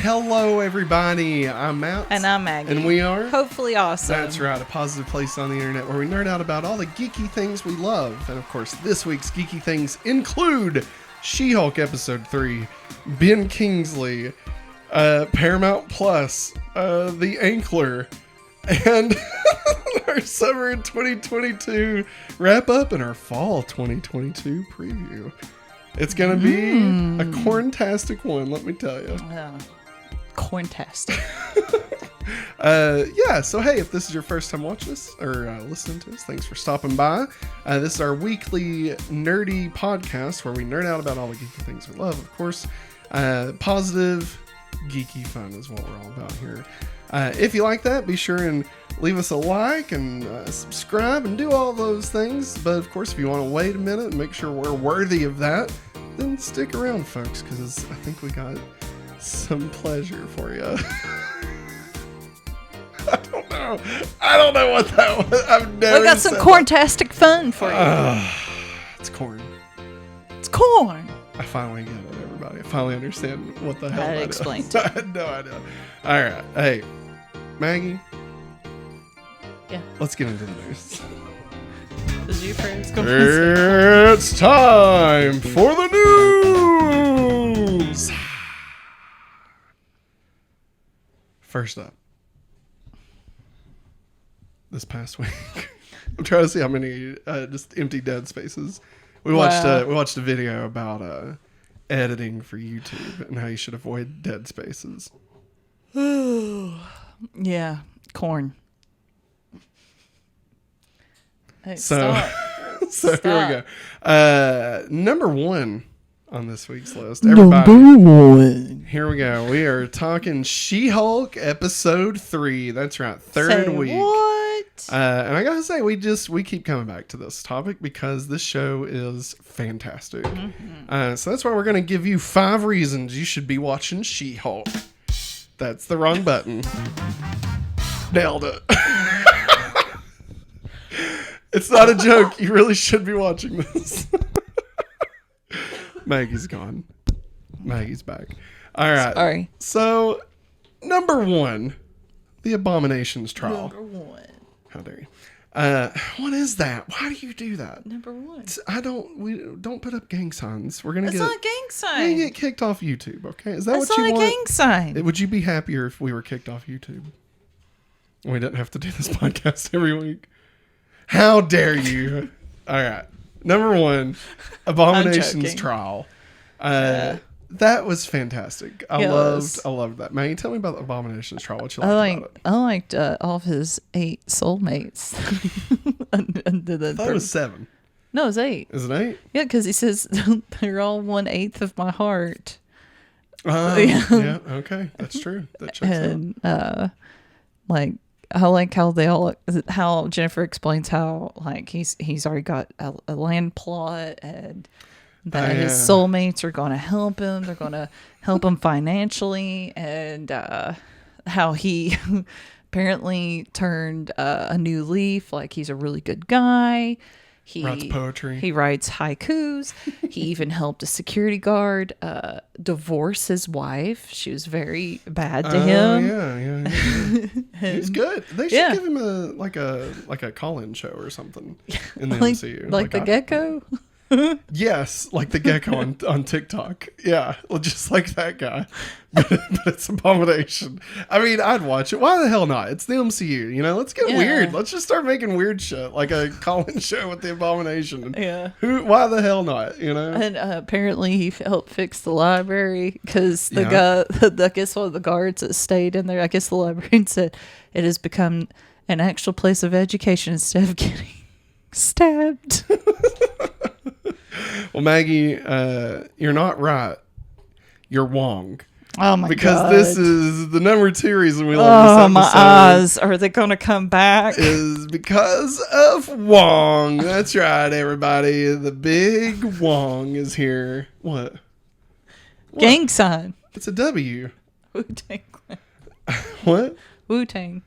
Hello, everybody. I'm Matt. And I'm Maggie. And we are Hopefully Awesome. That's right, a positive place on the internet where we nerd out about all the geeky things we love. And of course, this week's geeky things include She-Hulk Episode 3, Ben Kingsley, Paramount Plus, The Ankler, and our summer in 2022 wrap up and our fall 2022 preview. It's going to be a corntastic one, let me tell you. Corntastic. Yeah, so hey, if this is your first time watching us or listening to us, thanks for stopping by. This is our weekly nerdy podcast where we nerd out about all the geeky things we love, of course. Positive, geeky fun is what we're all about here. If you like that, be sure and leave us a like and subscribe and do all those things. But of course, if you want to wait a minute and make sure we're worthy of that, then stick around, folks, because I think we got some pleasure for you. I don't know what that was. I've never. We got some corntastic fun for you. It's corn. It's corn. I finally get it, everybody. I finally understand what the hell that explained. is. I had no idea. All right, hey, Maggie. Yeah. Let's get into the news. This is your first. It's time for the news. First up, this past week, I'm trying to see how many just empty dead spaces. We watched a video about editing for YouTube and how you should avoid dead spaces. Yeah, corn. Hey, So stop. Here we go. Number one on this week's list. Everybody, here we go. We are talking She-Hulk Episode 3. That's right, third week. What? And I gotta say, we keep coming back to this topic because this show is fantastic. So that's why we're gonna give you 5 reasons you should be watching She-Hulk. That's the wrong button. Nailed it. It's not a joke. You really should be watching this. Maggie's gone. Maggie's back. All right. Sorry. So, number 1, the Abominations trial. Number 1. How dare you? What is that? Why do you do that? Number 1. We don't put up gang signs. We're gonna That's not a gang We're sign. gonna get kicked off YouTube. Okay? Is that That's what you not want? a gang sign. Would you be happier if we were kicked off YouTube? We didn't have to do this podcast every week. How dare you? All right. Number 1, Abominations trial. That was fantastic. I loved that. Maggie, tell me about the Abominations trial. What you liked about it? I liked all of his 8 soulmates. That was 7. No, it was 8. Is it 8? Yeah, because he says they're all 1/8 of my heart. Yeah. Okay, that's true. That checks out. I like how Jennifer explains how he's already got a land plot and that his soulmates are going to help him. They're going to help him financially, and how he apparently turned a new leaf. Like, he's a really good guy. He writes poetry. He writes haikus. He even helped a security guard divorce his wife. She was very bad to him. Yeah. He's good. They should give him a call-in show or something in the MCU. Like the gecko? Yes, like the gecko on TikTok. Yeah, well, just like that guy. But it's Abomination. I mean, I'd watch it. Why the hell not? It's the MCU, Let's get weird. Let's just start making weird shit, like a call-in show with the Abomination. Yeah. Why the hell not, And apparently he helped fix the library because the guy, I guess one of the guards that stayed in there, I guess the librarian said it has become an actual place of education instead of getting stabbed. Well, Maggie, you're not right. You're wrong. Oh my god! Because this is the number 2 reason we love this episode. My eyes! Are they going to come back? Is because of Wong. That's right, everybody. The big Wong is here. What? Gang sign. It's a W. Wu-Tang. What? Wu-Tang.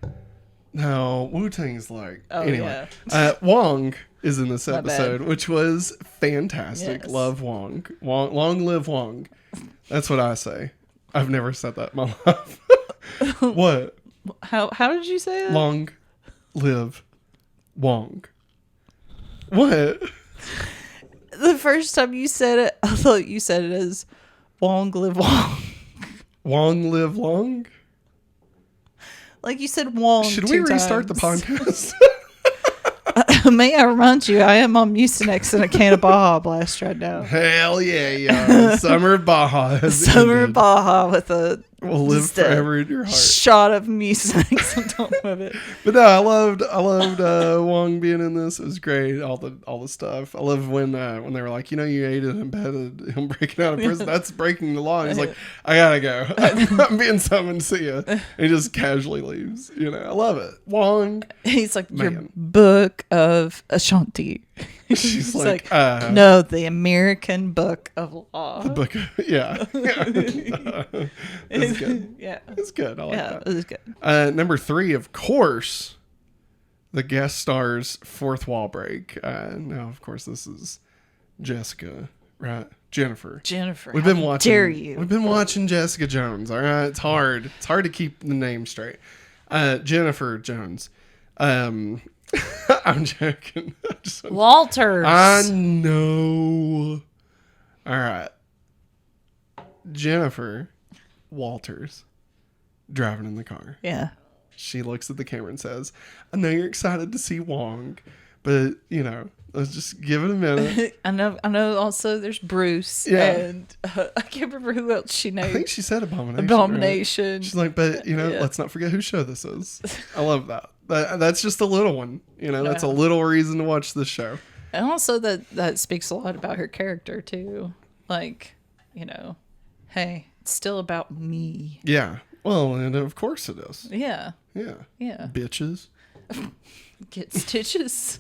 No, Wu-Tang's like... Oh, anyway. yeah. Wong is in this My episode, bad. which was fantastic. Yes. Love Wong. Long live Wong. That's what I say. I've never said that in my life. What? How did you say that? Long live Wong. What? The first time you said it, I thought you said it as Wong live Wong. Wong live long? Like you said Wong. Should we restart the podcast? May I remind you, I am on Mucinex and a can of Baja Blast right now. Hell yeah. Summer Baja. Summer Baja with a will live forever in your heart. Shot of Mucinex on top of it. But no, I loved Wong being in this. It was great. All the stuff. I love when they were like, you aided and abetted him breaking out of prison. That's breaking the law. And he's like, I gotta go. I'm being summoned. See ya. And he just casually leaves. I love it. Wong. He's like, your book of Ashanti. She's like, no, the American Book of Law. The book, yeah. It's good. Yeah, it's good. I like that. It was good. Number 3, of course, the guest stars fourth wall break. Now, of course, this is Jessica, right? Jennifer. We've been watching. Dare you? We've been watching Jessica Jones. All right, it's hard. It's hard to keep the name straight. Jennifer Jones. I'm joking. Walters. I know. All right. Jennifer Walters driving in the car. Yeah. She looks at the camera and says, I know you're excited to see Wong, but, let's just give it a minute. I know also there's Bruce. Yeah. And I can't remember who else she named. I think she said Abomination. Abomination. Right? She's like, but, let's not forget whose show this is. I love that. That's just a little one. That's a little reason to watch this show. And also that speaks a lot about her character, too. Like, hey, it's still about me. Yeah. Well, and of course it is. Yeah. Yeah. Yeah. Bitches. Get stitches.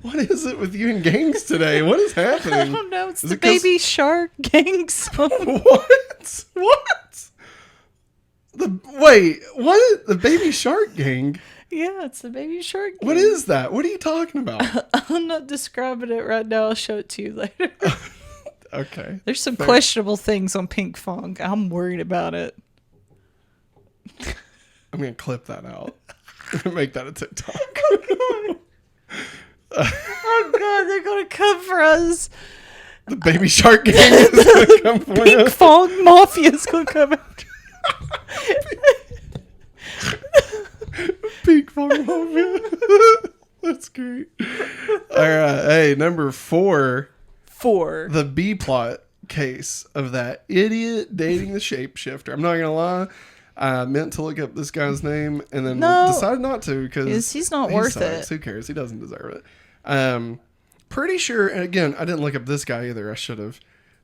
What is it with you and gangs today? What is happening? I don't know. It's the Baby Shark gang song. What? What? What? The Baby Shark gang? Yeah, it's the Baby Shark gang. What is that? What are you talking about? I'm not describing it right now. I'll show it to you later. Okay. There's some questionable things on Pink Funk. I'm worried about it. I'm going to clip that out. Make that a TikTok. Oh, God. They're going to come for us. The Baby Shark gang is going to come for us. Pink Funk Mafia is going to come after. Pink Funk Mafia. That's great. All right. Hey, number 4. The B plot case of that idiot dating the shapeshifter. I'm not going to lie. I meant to look up this guy's name and then decided not to because he's not worth it. Who cares? He doesn't deserve it. Pretty sure, and again, I didn't look up this guy either. I should have.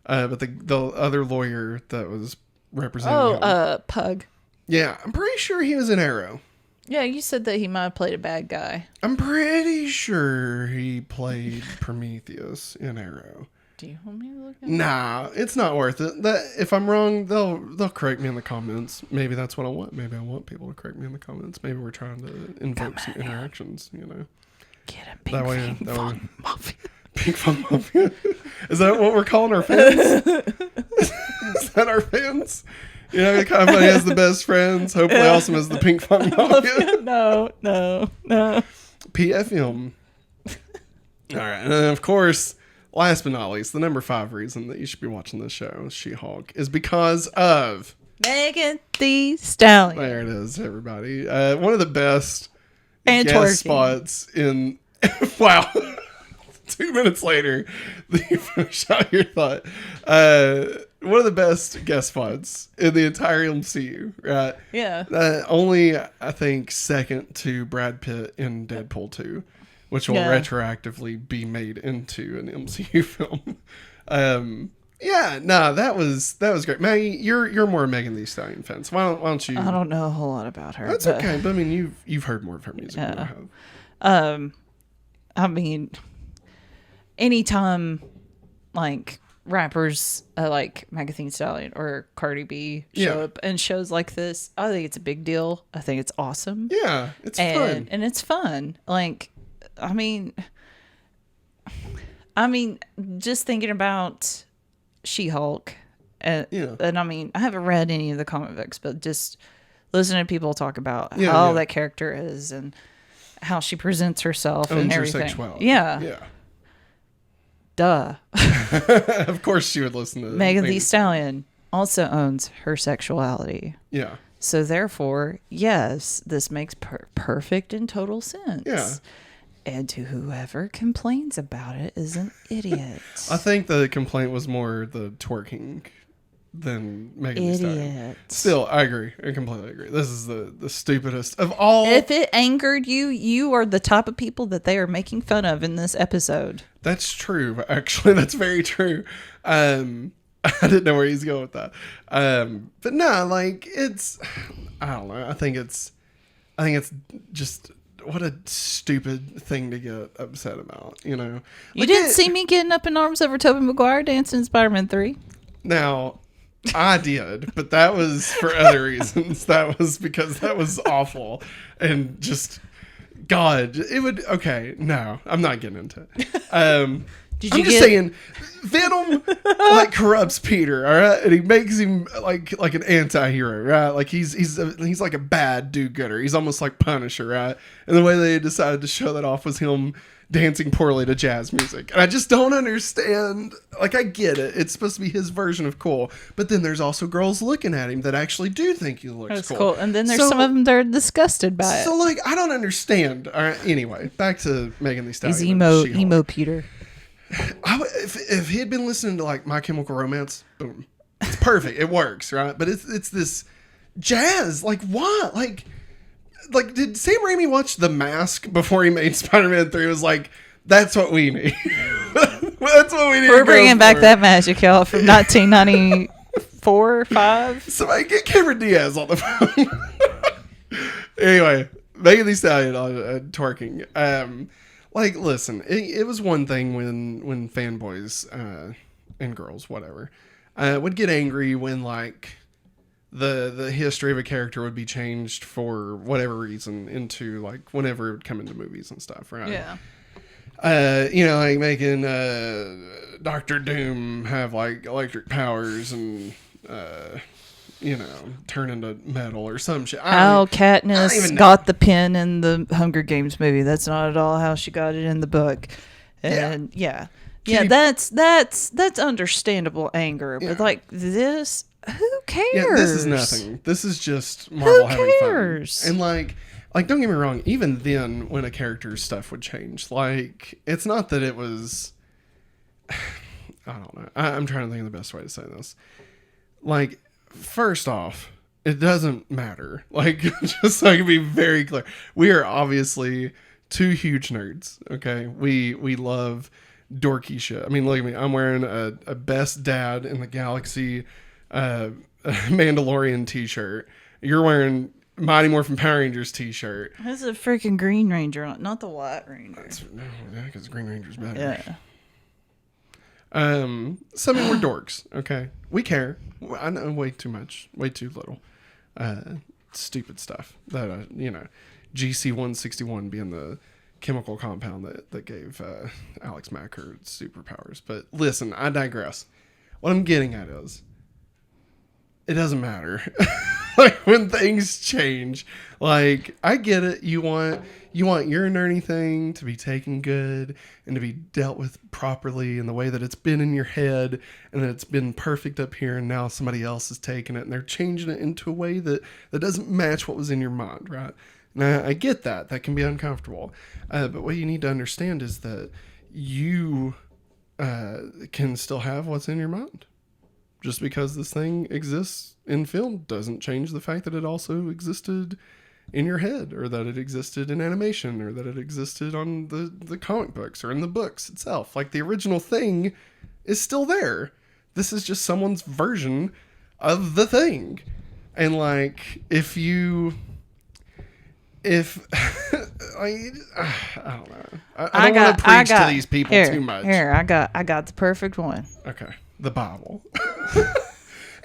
But the other lawyer that was representing him. Pug. Yeah, I'm pretty sure he was in Arrow. Yeah, you said that he might have played a bad guy. I'm pretty sure he played Prometheus in Arrow. Do you want me to look at Nah, it's not worth it. If I'm wrong, they'll correct me in the comments. Maybe that's what I want. Maybe I want people to correct me in the comments. Maybe we're trying to invoke some interactions, Get him, Pink Funk Mafia. Pink Funk Mafia? Is that what we're calling our fans? Is that our fans? Kind of funny has the best friends. Hopefully awesome as the Pink Funk Mafia. No. PFM. All right. And then, of course, last but not least, the number 5 reason that you should be watching this show, She-Hulk, is because of Megan Thee Stallion. There it is, everybody. One of the best and guest twerking. spots in... Wow. 2 minutes later, you finish out your thought. One of the best guest spots in the entire MCU, right? Yeah. Only, I think, second to Brad Pitt in Deadpool 2, which will retroactively be made into an MCU film. That was great. Maggie, you're more a Megan Thee Stallion fan. So why don't you? I don't know a whole lot about her. That's okay. But I mean, you've heard more of her music than I have. I mean, anytime like rappers like Megan Thee Stallion or Cardi B show up in shows like this, I think it's a big deal. I think it's awesome. Yeah, it's fun. And it's fun. Like, I mean, just thinking about She-Hulk And I mean, I haven't read any of the comic books, but just listening to people talk about how that character is and how she presents herself and everything. Sexuality. Yeah. Duh. Of course she would listen to Megan Thee Stallion also owns her sexuality. Yeah. So therefore, yes, this makes perfect and total sense. Yeah. And to whoever complains about it is an idiot. I think the complaint was more the twerking than Megan Thee Stallion. Still, I agree. I completely agree. This is the stupidest of all. If it angered you, you are the type of people that they are making fun of in this episode. That's true. Actually, that's very true. I didn't know where he's going with that. But no, like it's, I don't know. I think it's just, what a stupid thing to get upset about, you know? You didn't see me getting up in arms over Tobey Maguire dancing in Spider-Man 3? Now, I did, but that was for other reasons. That was because that was awful. And just, God, it would, okay, no, I'm not getting into it. I'm just saying, Venom like corrupts Peter, all right, and he makes him like an anti-hero, right? Like he's like a bad do-gooder. He's almost like Punisher, right? And the way they decided to show that off was him dancing poorly to jazz music. And I just don't understand. Like, I get it; it's supposed to be his version of cool, but then there's also girls looking at him that actually do think he looks That's cool. And then there's some of them that are disgusted by it. So, like, I don't understand. All right, anyway, back to Megan Thee Stallion. He's emo Peter. If he had been listening to like My Chemical Romance, boom, it's perfect. It works, right? But it's this jazz. Like what? Like did Sam Raimi watch The Mask before he made Spider-Man 3? It was like, that's what we need. That's what we need. We're bringing back that magic, y'all, from 1994 or 5. Somebody get Cameron Diaz on the phone. Anyway, Megan Thee Stallion twerking. Like, listen, it was one thing when fanboys and girls, whatever, would get angry when, like, the history of a character would be changed for whatever reason into, like, whenever it would come into movies and stuff, right? Yeah. You know, like making Doctor Doom have, like, electric powers and, you know, turn into metal or some shit. How Katniss got the pin in the Hunger Games movie. That's not at all how she got it in the book. And yeah, that's understandable anger. But like this, who cares? Yeah, this is nothing. This is just Marvel having fun. And like don't get me wrong. Even then, when a character's stuff would change, like it's not that it was. I don't know. I'm trying to think of the best way to say this. Like. First off, it doesn't matter. Like, just so I can be very clear, we are obviously two huge nerds. Okay, we love dorky shit. I mean, look at me. I'm wearing a Best Dad in the Galaxy Mandalorian T-shirt. You're wearing Mighty Morphin Power Rangers T-shirt. That's a freaking Green Ranger on, not the White Ranger. Because Green Ranger's better. Yeah. So I mean, we're dorks, okay? We care. I know way too much, way too little. Stupid stuff that, you know, GC-161 being the chemical compound that gave Alex Mack her superpowers. But listen, I digress. What I'm getting at is, it doesn't matter. Like, when things change, like, I get it. You want your nerdy thing to be taken good and to be dealt with properly in the way that it's been in your head and that it's been perfect up here, and now somebody else is taking it and they're changing it into a way that doesn't match what was in your mind, right? Now, I get that. That can be uncomfortable. But what you need to understand is that you can still have what's in your mind. Just because this thing exists in film doesn't change the fact that it also existed in your head, or that it existed in animation, or that it existed on the comic books or in the books itself. Like, the original thing is still there. This is just someone's version of the thing. And like, if I don't know. I don't want to preach to these people too much. Here, I got the perfect one. Okay. The Bible.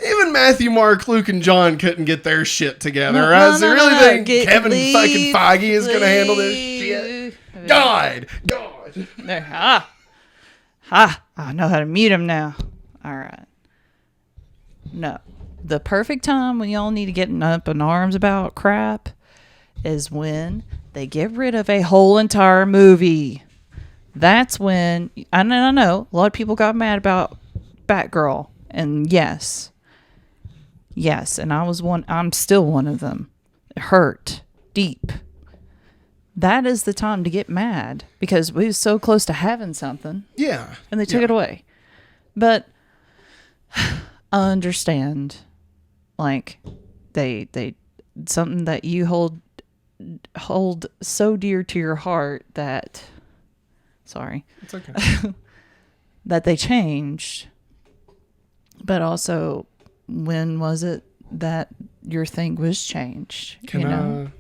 Even Matthew, Mark, Luke, and John couldn't get their shit together. I really think Kevin fucking Feige is going to handle this shit. God. There. I know how to mute him now. All right. The perfect time when y'all need to get up in arms about crap is when they get rid of a whole entire movie. That's when, I know, a lot of people got mad about Batgirl. And yes, and I'm still one of them. It hurt deep. That is the time to get mad because we was so close to having something. Yeah. And they took it away. But I understand, like, they something that you hold so dear to your heart that, sorry. It's okay. That they changed. But also, when was it that your thing was changed? Can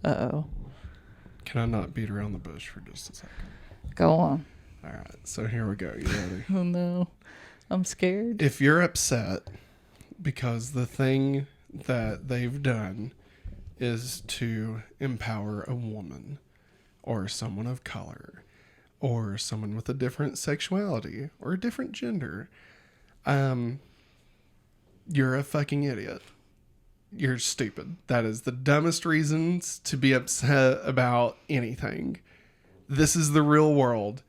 Uh-oh. Can I not beat around the bush for just a second? Go on. All right, so here we go. You ready? Oh, no. I'm scared. If you're upset because the thing that they've done is to empower a woman or someone of color or someone with a different sexuality or a different gender, you're a fucking idiot. You're stupid. That is the dumbest reasons to be upset about anything. This is the real world.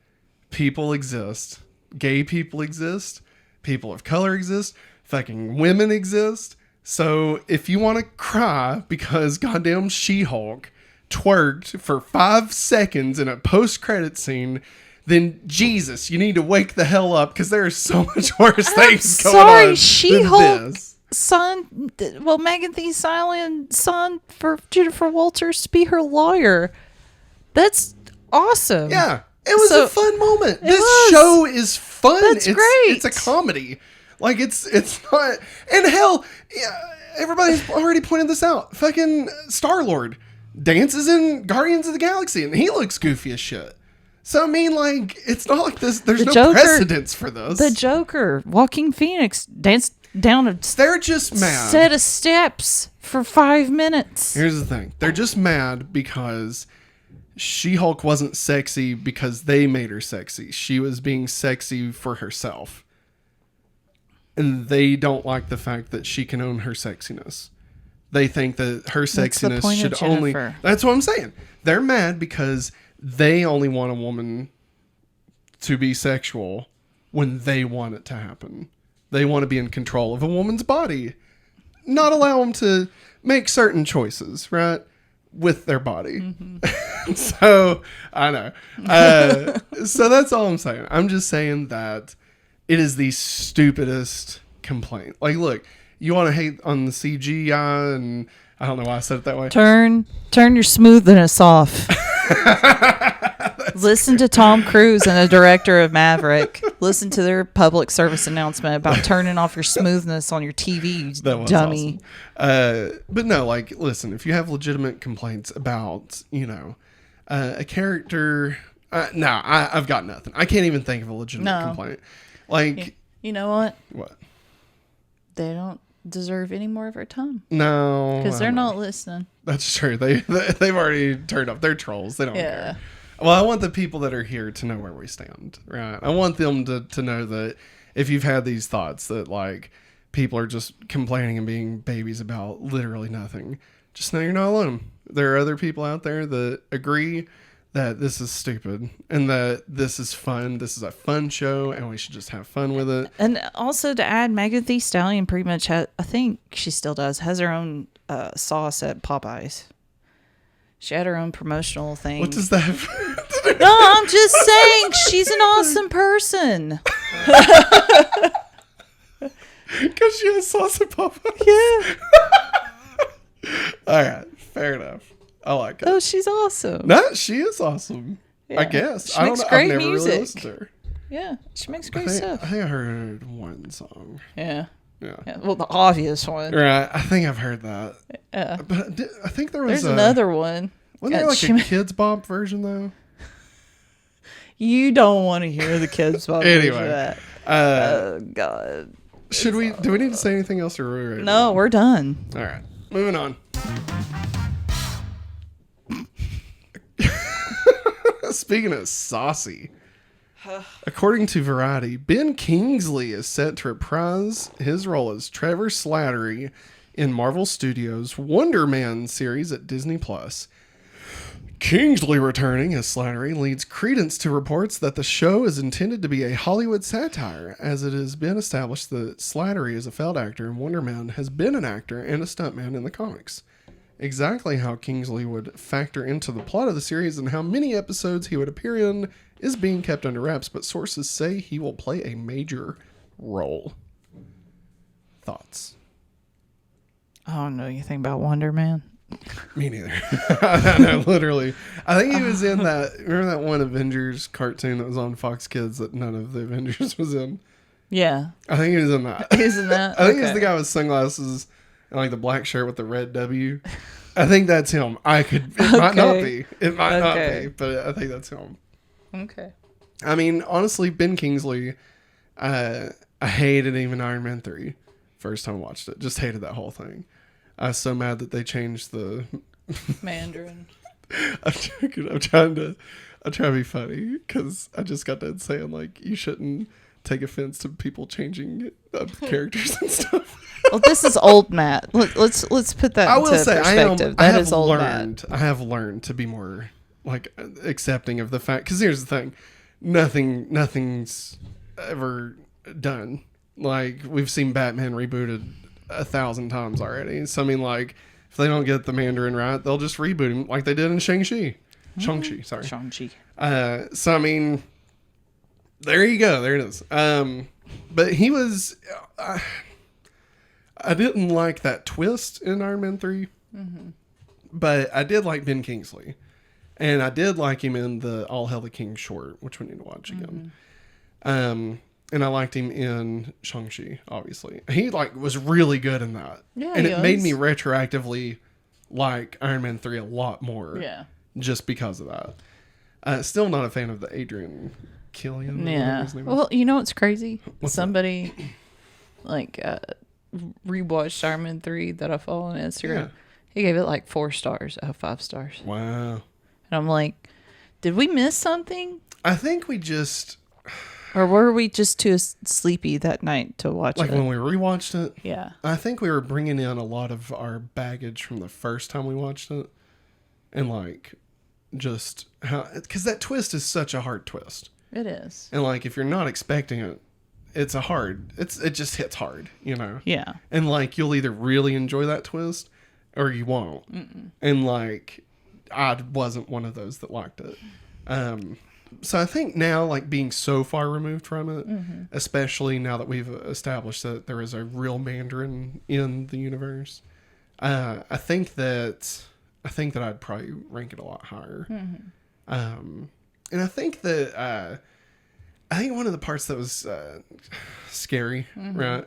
People exist. Gay people exist. People of color exist. Fucking women exist. So if you want to cry because goddamn She-Hulk twerked for 5 seconds in a post-credit scene, then Jesus, you need to wake the hell up because there are so much worse things going on. Sorry, She-Hulk. Megan Thee Stallion's son for Jennifer Walters to be her lawyer. That's awesome. Yeah, it was a fun moment. This show is fun. That's great. It's a comedy. Like it's not. And hell, yeah, everybody's already pointed this out. Fucking Star-Lord dances in Guardians of the Galaxy, and he looks goofy as shit. So I mean, like, it's not like this. There's no precedence for this. The Joker, Joaquin Phoenix, danced down a they're just mad. Set of steps for 5 minutes. Here's the thing. They're just mad because She-Hulk wasn't sexy because they made her sexy. She was being sexy for herself. And they don't like the fact that she can own her sexiness. They think that her sexiness should only... That's what I'm saying. They're mad because they only want a woman to be sexual when they want it to happen. They want to be in control of a woman's body. Not allow them to make certain choices, right? With their body. Mm-hmm. So, I know. So that's all I'm saying. I'm just saying that it is the stupidest complaint. Like, look, you want to hate on the CGI, and I don't know why I said it that way. Turn your smoothness off. Listen to Tom Cruise and the director of Maverick. Listen to their public service announcement about turning off your smoothness on your TV, that was dummy. Awesome. But no, like, listen, if you have legitimate complaints about, a character, I've got nothing. I can't even think of a legitimate complaint. Like, you know what? What? They don't deserve any more of our time. No, because they're not listening. That's true. They've already turned up. They're trolls. They don't care. Well, I want the people that are here to know where we stand, right? I want them to know that if you've had these thoughts that, like, people are just complaining and being babies about literally nothing, just know you're not alone. There are other people out there that agree that this is stupid and that this is fun. This is a fun show and we should just have fun with it. And also to add, Megan Thee Stallion pretty much I think she still does, has her own sauce at Popeyes. She had her own promotional thing. What does that No, I'm just saying she's an awesome person. Because she has sauce at Popeyes? Yeah. All right. Fair enough. I like it. Oh, she's awesome. No, she is awesome. Yeah. I guess. She makes great I've never music. really listened to her. Yeah, she makes great stuff. I think I heard one song. Yeah. Yeah. Well, the obvious one. Right. I think I've heard that. Yeah. But I think there's another one. Wasn't there like a Kids Bop version though? You don't want to hear the Kids Bop version of that. Oh God. Do we need to say anything else or are we ready? No, we're done. All right. Moving on. Speaking of saucy, According to Variety, Ben Kingsley is set to reprise his role as Trevor Slattery in Marvel Studios' Wonder Man series at Disney+. Kingsley returning as Slattery leads credence to reports that the show is intended to be a Hollywood satire, as it has been established that Slattery is a failed actor and Wonder Man has been an actor and a stuntman in the comics. Exactly how Kingsley would factor into the plot of the series and how many episodes he would appear in is being kept under wraps, but sources say he will play a major role. Thoughts? I don't know anything about Wonder Man. Me neither. I know, literally. I think he was in that. Remember that one Avengers cartoon that was on Fox Kids that none of the Avengers was in? Yeah. I think he was in that. He's in that? I think he's the guy with sunglasses and like the black shirt with the red W. I think that's him. It might not be. It might not be, but I think that's him. Okay. I mean, honestly, Ben Kingsley, I hated even Iron Man 3 first time I watched it. Just hated that whole thing. I was so mad that they changed the Mandarin. I'm trying to be funny because I just got done saying like you shouldn't take offense to people changing characters and stuff. Well, this is old Matt. Let's put that I will into say perspective. That is old Matt. I have learned to be more like accepting of the fact, because here's the thing, nothing's ever done. Like we've seen Batman rebooted 1,000 times already. So I mean, like if they don't get the Mandarin right, they'll just reboot him like they did in Shang-Chi. Shang-Chi. So I mean, there you go. There it is. But he was. I didn't like that twist in Iron Man 3, but I did like Ben Kingsley, and I did like him in the All Hail the King short, which we need to watch again. And I liked him in Shang-Chi, obviously. He was really good in that. Yeah, and it made me retroactively like Iron Man 3 a lot more. Yeah. Just because of that. Still not a fan of the Adrian Killian. Yeah. Well, you know what's crazy? Somebody rewatched Iron Man 3 that I follow on Instagram. Yeah. He gave it 4 stars out of 5 stars. Wow. And I'm like, did we miss something? I think we just... Or were we just too sleepy that night to watch it? When we rewatched it? Yeah. I think we were bringing in a lot of our baggage from the first time we watched it. And just how... Because that twist is such a hard twist. It is. And if you're not expecting it, it just hits hard, you know? Yeah. And you'll either really enjoy that twist or you won't. Mm-mm. And I wasn't one of those that liked it. So I think now, being so far removed from it, especially now that we've established that there is a real Mandarin in the universe, I think that I'd probably rank it a lot higher. And I think that I think one of the parts that was scary, right,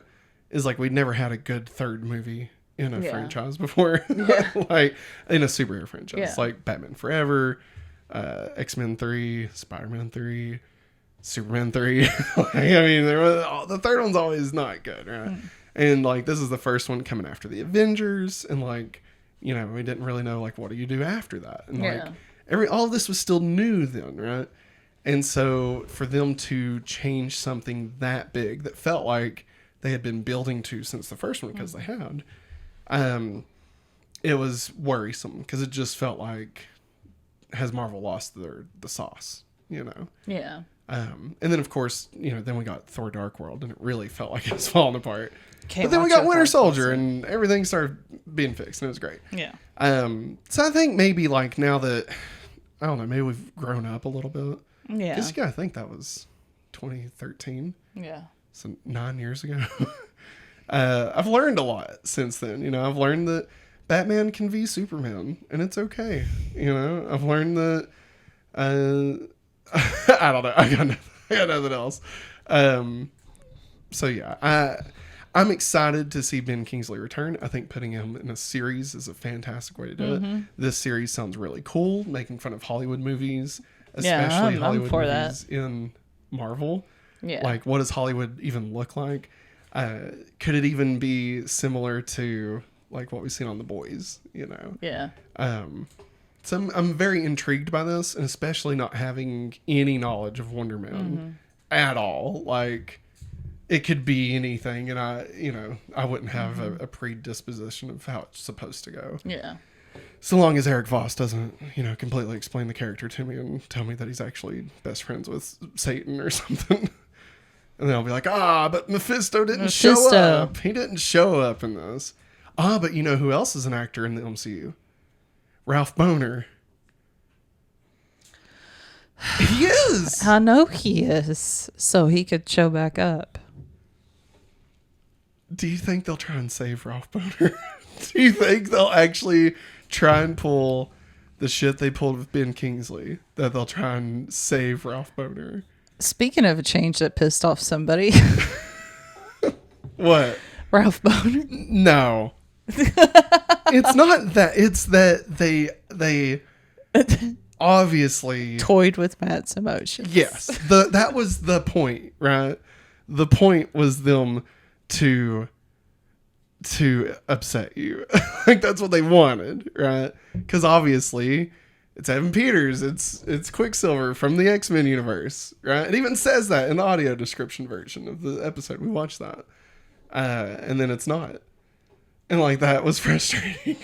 is we'd never had a good third movie in a franchise before, in a superhero franchise, like Batman Forever. X-Men 3, Spider-Man 3, Superman 3. The third one's always not good, right? And this is the first one coming after the Avengers, and we didn't really know what do you do after that, and all of this was still new then, right? And so for them to change something that big that felt like they had been building to since the first one, because they had, it was worrisome, because it just felt like, has Marvel lost the sauce, you know? Yeah. And then of course, then we got Thor Dark World, and it really felt like it was falling apart. But then we got Winter Soldier, and everything started being fixed, and it was great. Yeah. So I think maybe now that, I don't know, maybe we've grown up a little bit. Yeah. Because you gotta think that was 2013. Yeah. So 9 years ago. I've learned a lot since then. I've learned that Batman can be Superman, and it's okay. I've learned that. I don't know. I got nothing else. So yeah, I'm excited to see Ben Kingsley return. I think putting him in a series is a fantastic way to do it. This series sounds really cool, making fun of Hollywood movies, especially Hollywood movies in Marvel. Yeah. What does Hollywood even look like? Could it even be similar to what we've seen on The Boys, Yeah. So I'm very intrigued by this, and especially not having any knowledge of Wonder Man at all. Like, it could be anything, and I wouldn't have a predisposition of how it's supposed to go. Yeah. So long as Eric Voss doesn't, completely explain the character to me and tell me that he's actually best friends with Satan or something. And then I'll be like, but Mephisto didn't show up. He didn't show up in this. But you know who else is an actor in the MCU? Ralph Boner. He is. I know he is. So he could show back up. Do you think they'll try and save Ralph Boner? Do you think they'll actually try and pull the shit they pulled with Ben Kingsley? That they'll try and save Ralph Boner? Speaking of a change that pissed off somebody. What? Ralph Boner? No. It's not that. It's that they obviously toyed with Matt's emotions. Yes. That was the point, right? The point was them to upset you. Like, that's what they wanted, right? Because obviously it's Evan Peters, it's Quicksilver from the X-Men universe, right? It even says that in the audio description version of the episode. We watched that. And then it's not. And like, that was frustrating.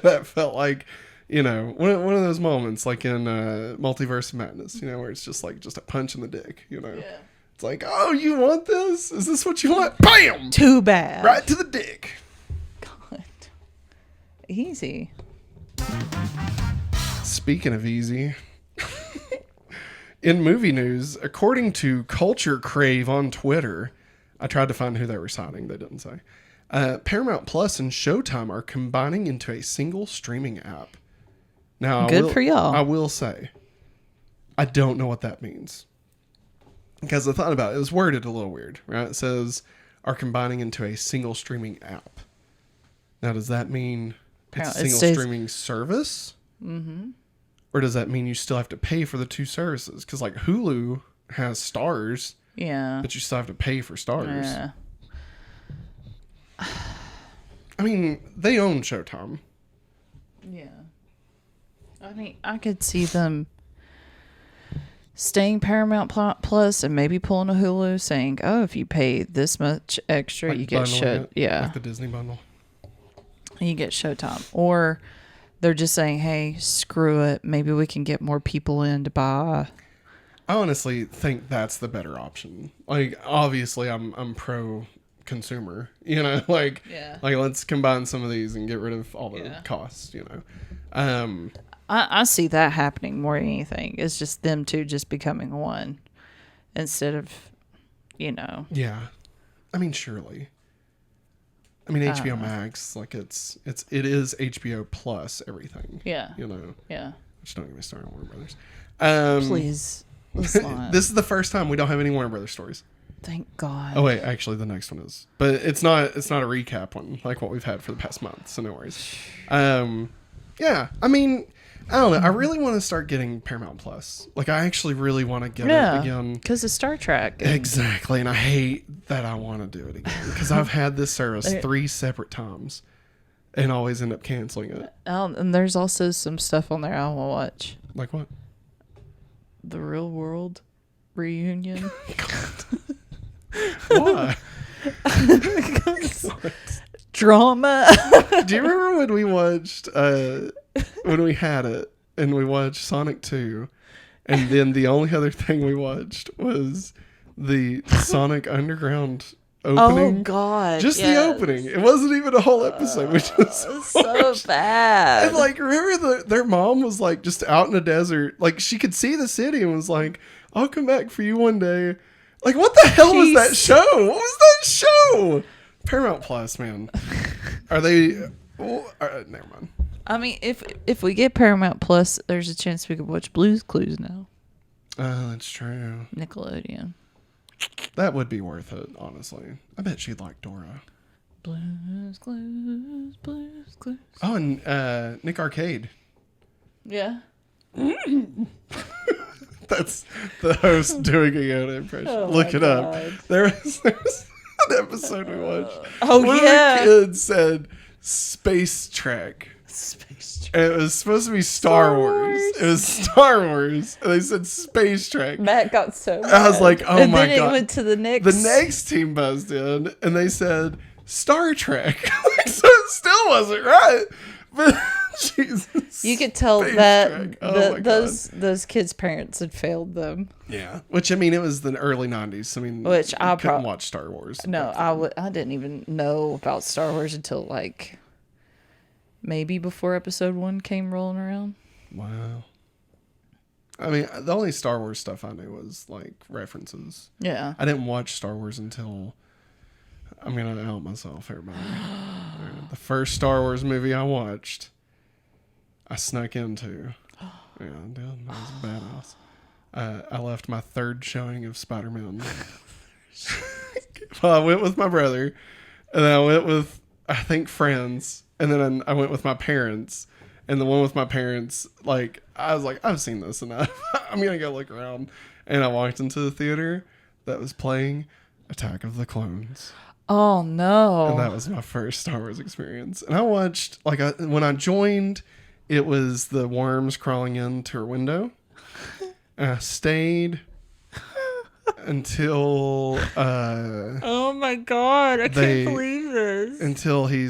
That felt like, one of those moments like in Multiverse of Madness, where it's just a punch in the dick, Yeah. It's like, oh, you want this? Is this what you want? Bam! Too bad. Right to the dick. God. Easy. Speaking of easy, in movie news, according to Culture Crave on Twitter, I tried to find who they were citing. They didn't say. Paramount Plus and Showtime are combining into a single streaming app. Now, good for y'all. I will say, I don't know what that means. Because I thought about it. It was worded a little weird, right? It says, are combining into a single streaming app. Now, does that mean it's a single streaming service? Mm-hmm. Or does that mean you still have to pay for the two services? Because, like, Hulu has stars. Yeah. But you still have to pay for stars. Yeah. I mean, they own Showtime. Yeah. I mean, I could see them staying Paramount Plus and maybe pulling a Hulu, saying, "Oh, if you pay this much extra, like you get like the Disney bundle. You get Showtime." Or they're just saying, "Hey, screw it. Maybe we can get more people in to buy." I honestly think that's the better option. Like, obviously, I'm pro consumer. Like let's combine some of these and get rid of all the costs. I see that happening more than anything. It's just them two just becoming one instead of, Yeah. I mean, surely. I mean, HBO Max, like it is HBO plus everything. Yeah. Yeah. Which, don't get me started on Warner Brothers. Please. This is the first time we don't have any Warner Brothers stories. Thank God. Oh wait, actually the next one is. But it's not a recap one like what we've had for the past month, so no worries. Yeah. I mean, I don't know. I really want to start getting Paramount Plus. Like, I actually really want to get it again. Because of Star Trek. Exactly. And I hate that I want to do it again. Because I've had this service 3 separate times and always end up canceling it. And there's also some stuff on there I want to watch. Like what? The Real World Reunion. Why? Drama. Do you remember when we watched, when we had it, and we watched Sonic 2, and then the only other thing we watched was the Sonic Underground opening? Oh, God. Just the opening. It wasn't even a whole episode. We just so bad. And, like, remember their mom was, like, just out in the desert. Like, she could see the city and was like, I'll come back for you one day. Like, what the hell was that show? What was that show? Paramount Plus, man. Are they... never mind. I mean, if we get Paramount Plus, there's a chance we could watch Blue's Clues now. Oh, that's true. Nickelodeon. That would be worth it, honestly. I bet she'd like Dora. Blue's Clues, Blue's Clues. Oh, and Nick Arcade. Yeah. That's the host doing a Yoda impression. Oh, Look it God. up. There's an episode we watched. Oh, One yeah. of the kids said Space Trek. Space Trek. And it was supposed to be Star Wars. It was Star Wars. And they said Space Trek. Matt got so mad. I was like, oh and my then God. it went to the next. The next team buzzed in and they said Star Trek. So it still wasn't right. But Jesus. You could tell Space that Trek. Oh those kids' parents had failed them. Yeah. Which, I mean, it was the early 90s. I mean, Which I couldn't watch Star Wars. No, I didn't even know about Star Wars until like maybe before episode 1 came rolling around. Wow. I mean, the only Star Wars stuff I knew was like references. Yeah. I didn't watch Star Wars until, I'm going to out myself, everybody. The first Star Wars movie I watched, I snuck into. Yeah, I did. That was badass. I left my third showing of Spider-Man. Well, I went with my brother, and then I went with, I think, friends, and then I went with my parents. And the one with my parents, like, I was like, I've seen this enough. I'm going to go look around. And I walked into the theater that was playing Attack of the Clones. Oh, no. And that was my first Star Wars experience. And I watched, like, when I joined, it was the worms crawling into her window. And I stayed until... oh, my God. I can't believe this. Until he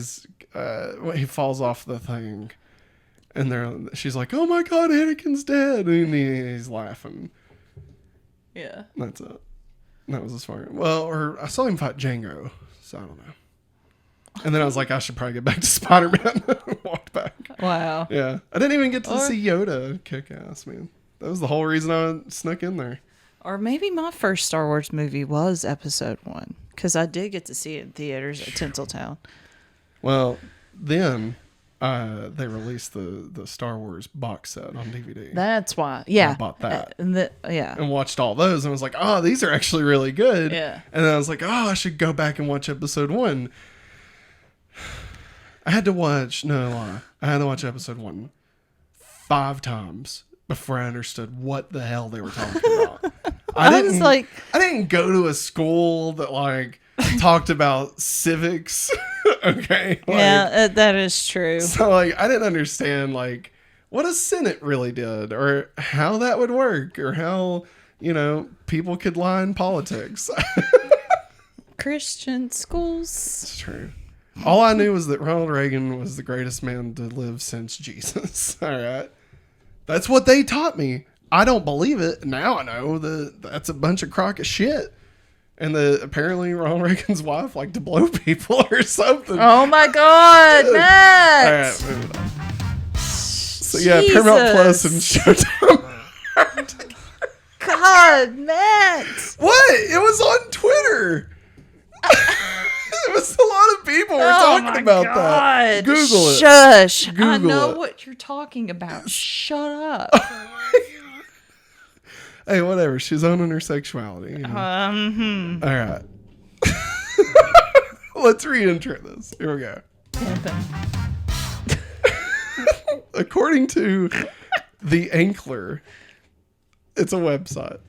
falls off the thing. And she's like, oh, my God, Anakin's dead. And he's laughing. Yeah. That's it. That was as far. Well, or I saw him fight Django, so I don't know. And then I was like, I should probably get back to Spider-Man. Walked back. Wow. Yeah. I didn't even get to see Yoda kick ass, man. That was the whole reason I snuck in there. Or maybe my first Star Wars movie was episode 1. Because I did get to see it in theaters at Tinseltown. Well, then they released the Star Wars box set on DVD. That's why. Yeah. I bought that. Yeah. And watched all those and was like, oh, these are actually really good. Yeah. And then I was like, oh, I should go back and watch episode 1. I had to watch episode 1 5 times before I understood what the hell they were talking about. I didn't go to a school that like talked about civics. Okay. Like, yeah, that is true. So like I didn't understand like what a Senate really did or how that would work or how, people could lie in politics. Christian schools. It's true. All I knew was that Ronald Reagan was the greatest man to live since Jesus. All right. That's what they taught me. I don't believe it. Now I know that that's a bunch of crock of shit. And apparently Ronald Reagan's wife liked to blow people or something. Oh my God, Matt! All right, moving on. So yeah, Paramount Plus and Showtime. God, Matt! What? It was on Twitter. It was a lot of people were talking about that. Google it. Shush. Google I know it. what you're talking about. Shut up. Hey, whatever. She's owning her sexuality. All right. Let's re-intro this. Here we go. According to The Ankler, it's a website.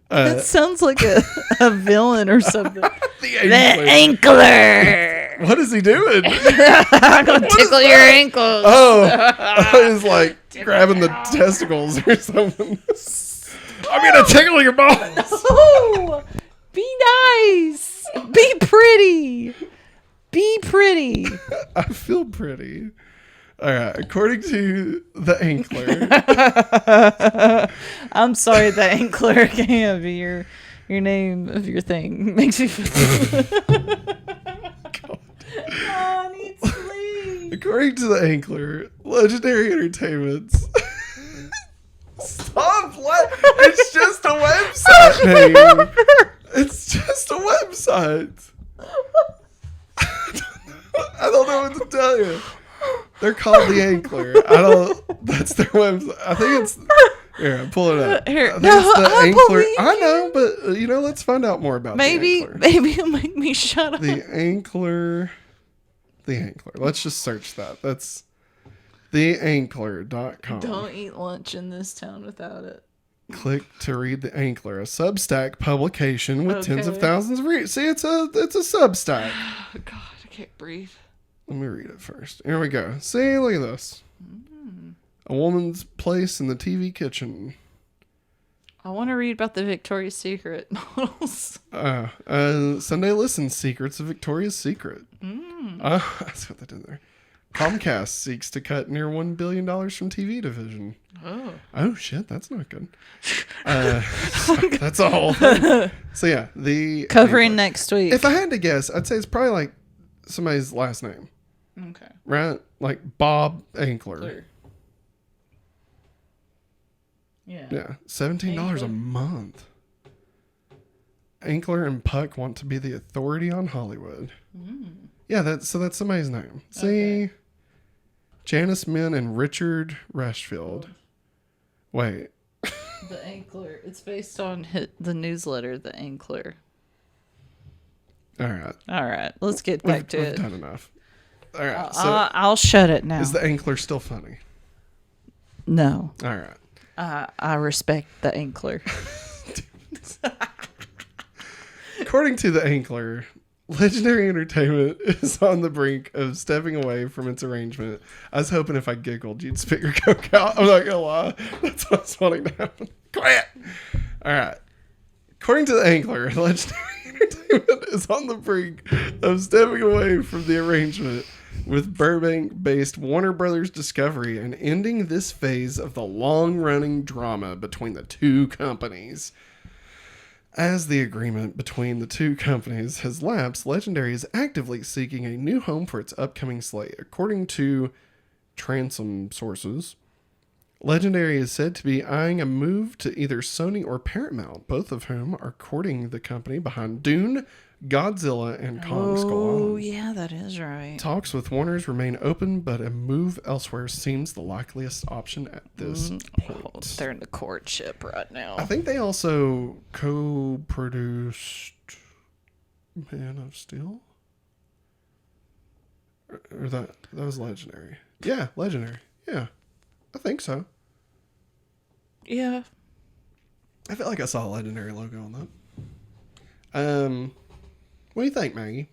That sounds like a villain or something. The Ankler. The Ankler. What is he doing? I'm going to tickle your ankles. Oh, he's like grabbing the testicles or something. I'm going to tickle your balls. No. Be nice. Be pretty. Be pretty. I feel pretty. All right. According to The Ankler. I'm sorry, The Ankler can't have your name of your thing. Makes me feel... I need sleep. According to The Ankler, Legendary Entertainment's... Stop! It's just a website name. It's just a website. I don't know what to tell you. They're called The Ankler. That's their website. I think it's... Here, pull it up. Here, I think it's The Ankler. I know, but, let's find out more about The Ankler. Maybe it'll make me shut up. The Ankler. Let's just search that. That's theankler.com. Don't eat lunch in this town without it. Click to read The Ankler, a Substack publication with tens of thousands of readers. See, it's a Substack. Oh, God, I can't breathe. Let me read it first. Here we go. See, look at this. A woman's place in the TV kitchen. I want to read about the Victoria's Secret models. Sunday Listen, Secrets of Victoria's Secret. That's what they did there. Comcast seeks to cut near $1 billion from TV division. Oh shit, that's not good. That's a whole thing. So yeah, covering next week. If I had to guess, I'd say it's probably like somebody's last name. Okay. Right? Like Bob Ankler. Yeah. $17 a month. Ankler and Puck want to be the authority on Hollywood. Yeah, that's somebody's name. See? Janice Min and Richard Rashfield. Wait. The Ankler. It's based on the newsletter, The Ankler. All right. Let's get back to it. We've done enough. All right. So I'll shut it now. is the Ankler still funny? No. All right. I respect the Ankler. According to the Ankler, Legendary Entertainment is on the brink of stepping away from its arrangement. I was hoping if I giggled, you'd spit your coke out. I'm not gonna lie. That's what's wanting to happen. Quiet. All right. According to the Ankler, Legendary Entertainment is on the brink of stepping away from the arrangement with Burbank-based Warner Brothers Discovery and ending this phase of the long-running drama between the two companies. As the agreement between the two companies has lapsed, Legendary is actively seeking a new home for its upcoming slate. According to Transom sources, Legendary is said to be eyeing a move to either Sony or Paramount, both of whom are courting the company behind Dune, Godzilla, and Kong Skull Island. Oh, yeah, that is right. Talks with Warner's remain open, but a move elsewhere seems the likeliest option at this point. They're in the courtship right now. I think they also co-produced Man of Steel? Or that was Legendary. Yeah, Legendary. Yeah, I think so. Yeah. I feel like I saw a Legendary logo on that. What do you think, Maggie?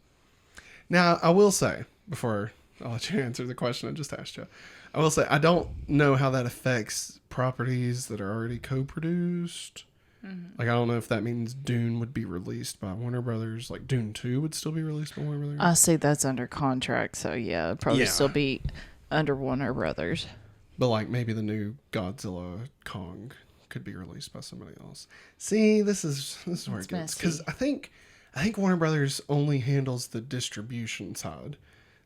Now, I will say, before I'll let you answer the question I just asked you, I will say I don't know how that affects properties that are already co-produced. Like, I don't know if that means Dune would be released by Warner Brothers. Like, Dune 2 would still be released by Warner Brothers. I see that's under contract, so yeah, it'd probably still be under Warner Brothers. But, like, maybe the new Godzilla Kong could be released by somebody else. See, this is where it gets. Because I think Warner Brothers only handles the distribution side.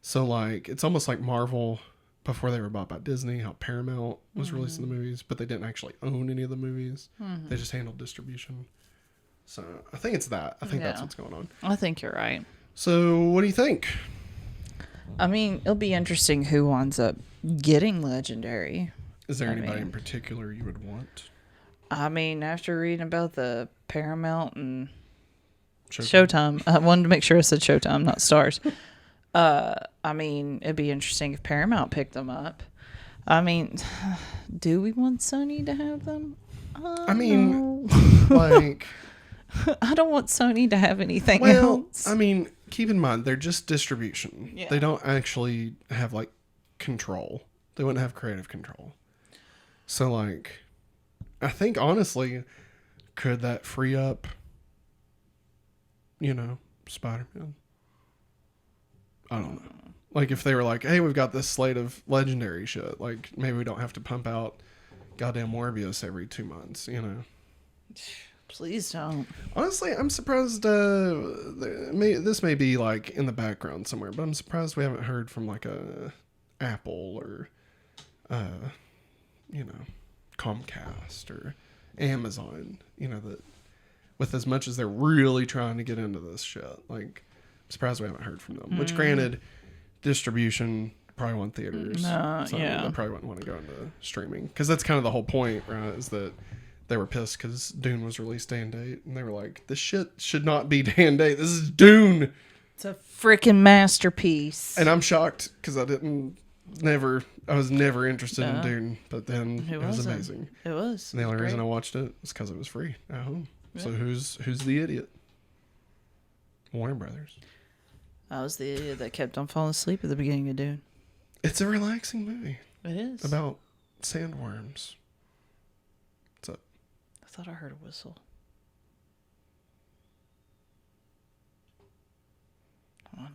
So, like, it's almost like Marvel before they were bought by Disney, how Paramount was releasing the movies, but they didn't actually own any of the movies. They just handled distribution. So, I think it's that. I think that's what's going on. I think you're right. So, what do you think? I mean, it'll be interesting who winds up getting Legendary. Is there anybody in particular you would want? I mean, after reading about the Paramount and Showtime. I wanted to make sure I said Showtime, not Stars. I mean, it'd be interesting if Paramount picked them up. I mean, do we want Sony to have them? I mean, like, I don't want Sony to have anything else. I mean, keep in mind, they're just distribution. Yeah. They don't actually have, like, control. They wouldn't have creative control. So, like, I think, honestly, could that free up, Spider-Man? I don't know. Like, if they were like, hey, we've got this slate of Legendary shit. Like, maybe we don't have to pump out goddamn Morbius every 2 months, Please don't. Honestly, I'm surprised. This may be like in the background somewhere, but I'm surprised we haven't heard from like a Apple or, Comcast or Amazon. That with as much as they're really trying to get into this shit, like, I'm surprised we haven't heard from them. Which, granted, distribution probably want theaters. They probably wouldn't want to go into streaming because that's kind of the whole point, right? Is that they were pissed because Dune was released day and date, and they were like, "This shit should not be day and date. This is Dune. It's a freaking masterpiece." And I'm shocked because I was never interested in Dune, but then it was amazing. It was. And the only reason I watched it was because it was free at home. Yeah. So who's the idiot? Warner Brothers. I was the idiot that kept on falling asleep at the beginning of Dune. It's a relaxing movie. It is. About sandworms. What's up? I thought I heard a whistle. I don't know.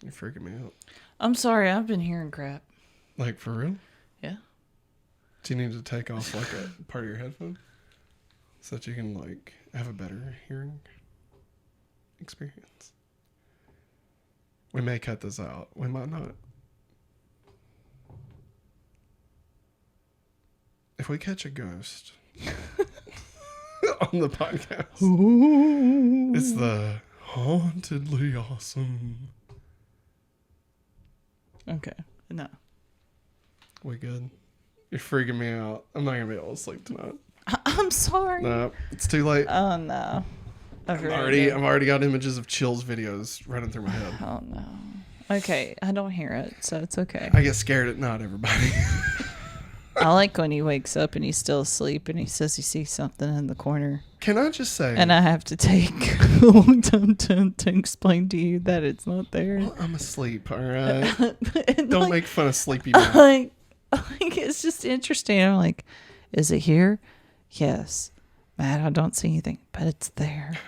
You're freaking me out. I'm sorry, I've been hearing crap. Like, for real? Yeah. Do you need to take off, like, a part of your headphone? So that you can, like, have a better hearing experience? We may cut this out. We might not. If we catch a ghost on the podcast, it's the hauntedly awesome. Okay. No. We good? You're freaking me out. I'm not gonna be able to sleep tonight. I'm sorry. No, it's too late. Oh no. I've already got images of Chill's videos running through my head. Oh no. Okay, I don't hear it, so it's okay. I get scared at night, everybody. I like when he wakes up and he's still asleep and he says he sees something in the corner. Can I just say? And I have to take a long time to explain to you that it's not there. Well, I'm asleep, all right? Don't like, make fun of sleepy Matt. Like, it's just interesting. I'm like, is it here? Yes. Matt, I don't see anything, but it's there.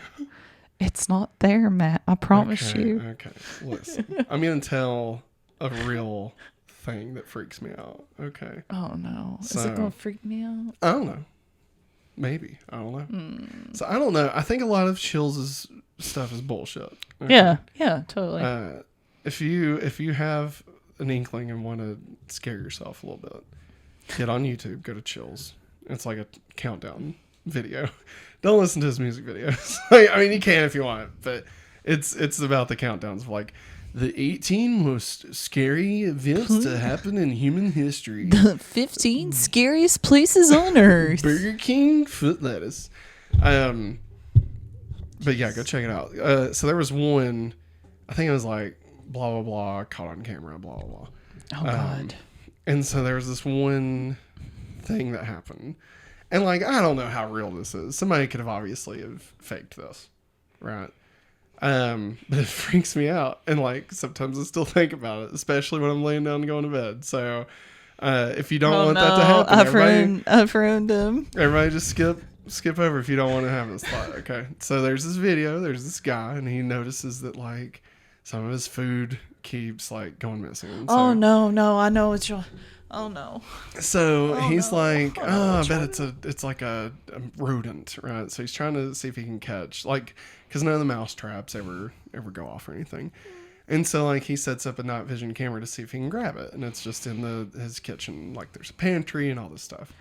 It's not there, Matt. I promise you. Okay, listen. I'm going to tell a real thing that freaks me out, okay? Oh, no. So, is it going to freak me out? I don't know. Maybe. I don't know. So, I don't know. I think a lot of Chill's stuff is bullshit. Okay? Yeah, totally. If you have an inkling and want to scare yourself a little bit, get on YouTube, go to Chill's. It's like a countdown video. Don't listen to his music videos. I mean, you can if you want, but it's about the countdowns of like the 18 most scary events to happen in human history. The 15 scariest places on earth. Burger King foot lettuce. But yeah, go check it out. So there was one, I think it was like blah blah blah, caught on camera, blah blah blah. Oh God. And so there was this one thing that happened. And like, I don't know how real this is. Somebody could have obviously have faked this. Right. But it freaks me out. And like, sometimes I still think about it, especially when I'm laying down and going to bed. So, if you don't want that to happen, I've ruined him. Everybody just skip over if you don't want to have this thought. Okay. So there's this video, there's this guy, and he notices that like some of his food keeps like going missing. And oh no, I know what you're. Oh no. So he's like, I bet it's like a rodent, right? So he's trying to see if he can catch, like, because none of the mouse traps ever go off or anything. And so like he sets up a night vision camera to see if he can grab it, and it's just in his kitchen, like there's a pantry and all this stuff.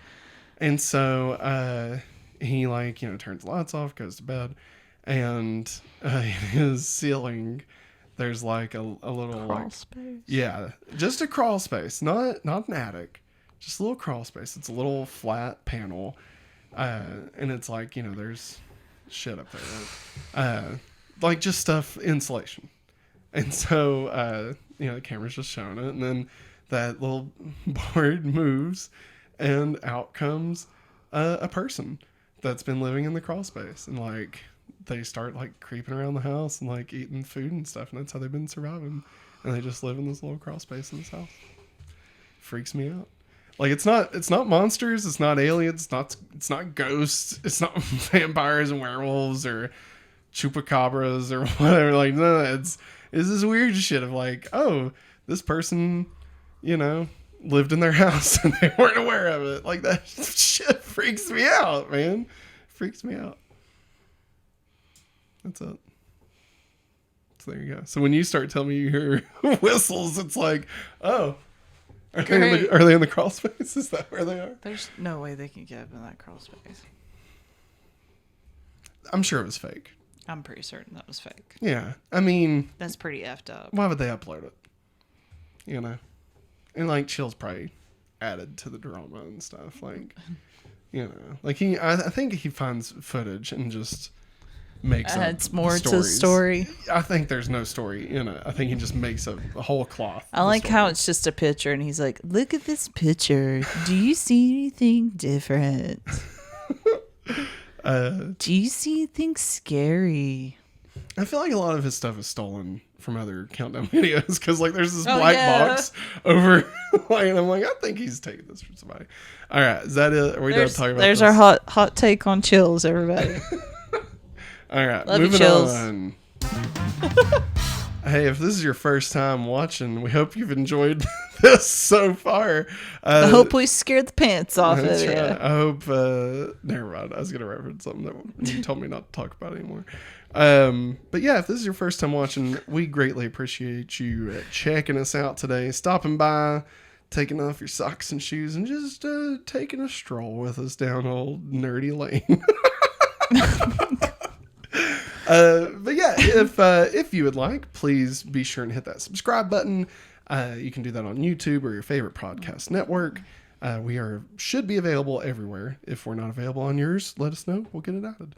And so he like, turns the lights off, goes to bed, and in his ceiling there's like a little crawl space. Yeah, just a crawl space, not an attic, just a little crawl space. It's a little flat panel, and it's like there's shit up there, right? Like just stuff, insulation. And so the camera's just showing it, and then that little board moves, and out comes a person that's been living in the crawl space, and like they start like creeping around the house and like eating food and stuff, and that's how they've been surviving. And they just live in this little crawl space in this house. Freaks me out. Like it's not monsters, it's not aliens, it's not ghosts, it's not vampires and werewolves or chupacabras or whatever. Like no, it's this weird shit of like, oh, this person, lived in their house and they weren't aware of it. Like that shit freaks me out, man. Freaks me out. That's it. So there you go. So when you start telling me you hear whistles, it's like, oh, are they in the crawl space? Is that where they are? There's no way they can get up in that crawl space. I'm sure it was fake. I'm pretty certain that was fake. Yeah. I mean, that's pretty effed up. Why would they upload it? And like Chill's probably added to the drama and stuff. Like, like I think he finds footage and just makes adds more to the story. I think there's no story in it. I think he just makes a whole cloth. I like how it's just a picture and he's like, look at this picture. Do you see anything different? Do you see anything scary? I feel like a lot of his stuff is stolen from other countdown videos because like there's this black box over like, and I'm like, I think he's taking this from somebody. All right, is that it? Are we done talking about there's this? our hot take on chills, everybody. All right, Love moving you, chills. on. Hey, if this is your first time watching, we hope you've enjoyed this so far. I hope we scared the pants off of you. Right. I hope. Never mind. I was going to reference something that you told me not to talk about anymore. But yeah, if this is your first time watching, we greatly appreciate you checking us out today, stopping by, taking off your socks and shoes, and just taking a stroll with us down old nerdy lane. But yeah, if you would like, please be sure and hit that subscribe button. You can do that on YouTube or your favorite podcast network. We should be available everywhere. If we're not available on yours, let us know. We'll get it added.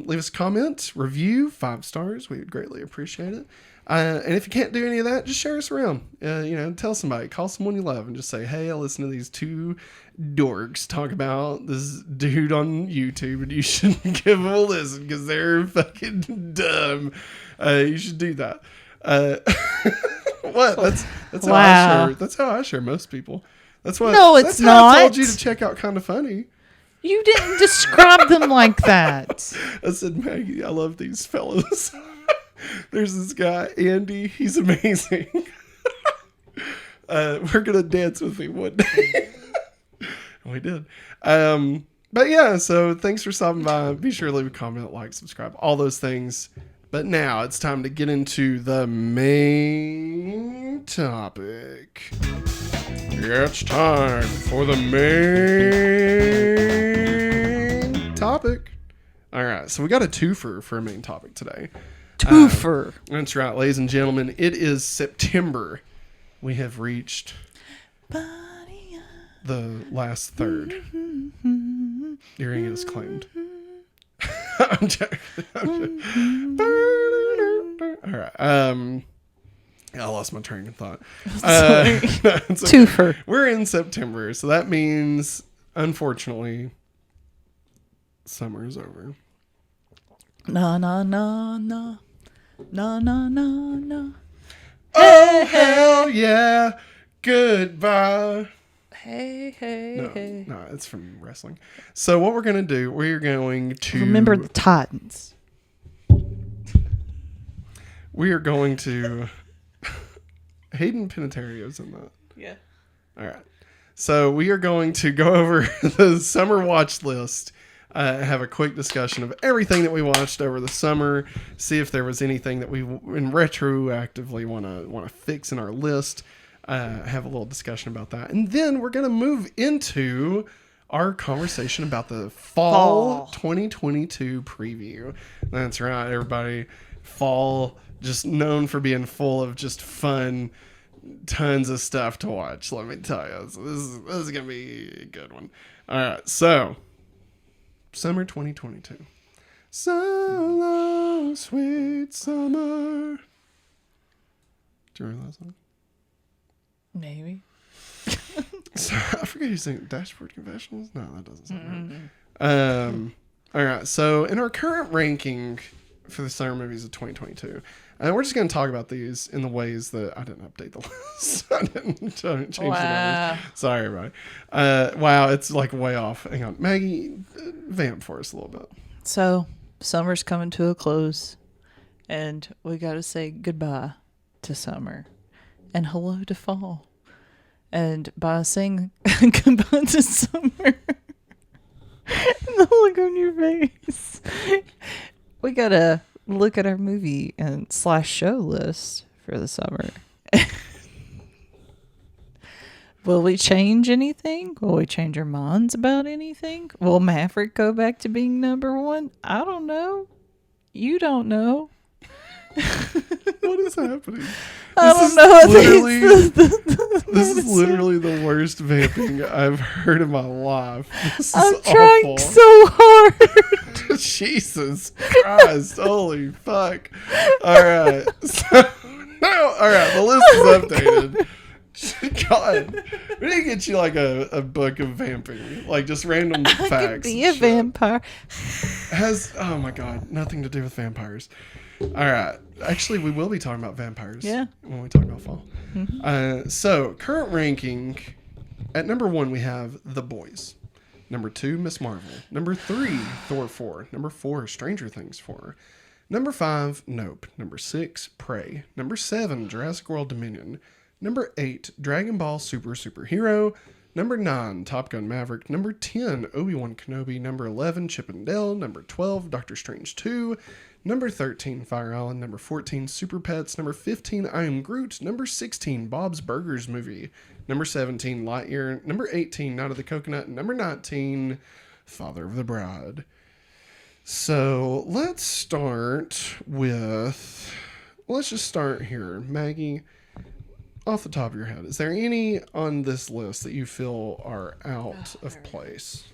Leave us a comment, review, 5 stars. We would greatly appreciate it. And if you can't do any of that, just share us around. Tell somebody, call someone you love, and just say, hey, I listen to these 2 dorks talk about this dude on YouTube, and you should give them a listen because they're fucking dumb. You should do that. What? That's Wow. That's how I share most people. That's why. No, it's that's how not. I told you to check out Kinda Funny. You didn't describe them like that. I said, Maggie, I love these fellas. There's this guy, Andy. He's amazing. We're going to dance with him one day. We did. But yeah, so thanks for stopping by. Be sure to leave a comment, like, subscribe, all those things. But now it's time to get into the main topic. It's time for the main topic. All right, so we got a twofer for a main topic today. Twofer. That's right, ladies and gentlemen. It is September. We have reached the last third. Earring is claimed. I'm joking. All right. I lost my train of thought. Sorry. Twofer. We're in September, so that means, unfortunately, summer is over. No, no, no, no. No, no, no, no. Oh, hell yeah. Goodbye. Hey, hey. No, it's from wrestling. So what we're going to do, we're going to... Remember the Titans. We are going to... Hayden Panettiere's in that. Yeah. All right. So we are going to go over the summer watch list, have a quick discussion of everything that we watched over the summer, see if there was anything that we retroactively want to fix in our list, have a little discussion about that. And then we're going to move into our conversation about the fall 2022 preview. That's right, everybody. Fall, just known for being full of just fun, tons of stuff to watch, let me tell you. So this is going to be a good one. All right, so summer 2022. So long, sweet summer. Do you remember that song? Maybe. So, I forget who's singing Dashboard Confessionals. No, that doesn't sound right. All right, so in our current ranking for the summer movies of 2022, we're just going to talk about these in the ways that I didn't update the list. I didn't change the numbers. Sorry, everybody. Wow, it's like way off. Hang on. Maggie, vamp for us a little bit. So, summer's coming to a close, and we got to say goodbye to summer and hello to fall. And by saying goodbye to summer, the look on your face, we got to look at our movie and / show list for the summer. Will we change anything? Will we change our minds about anything? Will Maverick go back to being number 1? I don't know. You don't know. What is happening? I don't know. This is literally the worst vamping I've heard in my life. I'm trying so hard. Jesus Christ. Holy fuck. All right. So, no, all right. The list is updated. God, we need to get you like a book of vamping, like just random facts. I could be a vampire. Has, oh my God, nothing to do with vampires. All right. Actually, we will be talking about vampires. Yeah. When we talk about fall. So current ranking, at number 1 we have The Boys. Number 2, Miss Marvel. Number 3, Thor 4. Number 4, Stranger Things 4. Number 5, Nope. Number 6, Prey. Number 7, Jurassic World Dominion. Number 8, Dragon Ball Superhero. Number 9, Top Gun Maverick. Number 10, Obi-Wan Kenobi. Number 11, Chip and Dale. Number 12, Doctor Strange 2. Number 13, Fire Island. Number 14, Super Pets. Number 15, I Am Groot. Number 16, Bob's Burgers Movie. Number 17, Lightyear. Number 18, Night of the Coconut. Number 19, Father of the Bride. So let's start with, let's just start here. Maggie, off the top of your head, is there any on this list that you feel are out of place?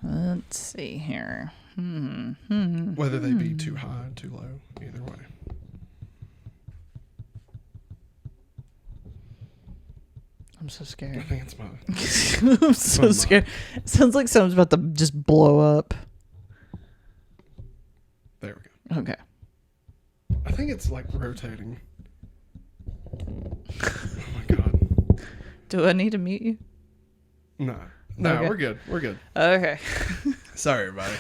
Let's see here. Whether they be too high, too low, either way. I'm so scared. I think it's mine. I'm so scared. It sounds like something's about to just blow up. There we go. Okay. I think it's like rotating. Oh my god. Do I need to mute you? No, Okay. We're good. We're good. Okay. Sorry, everybody.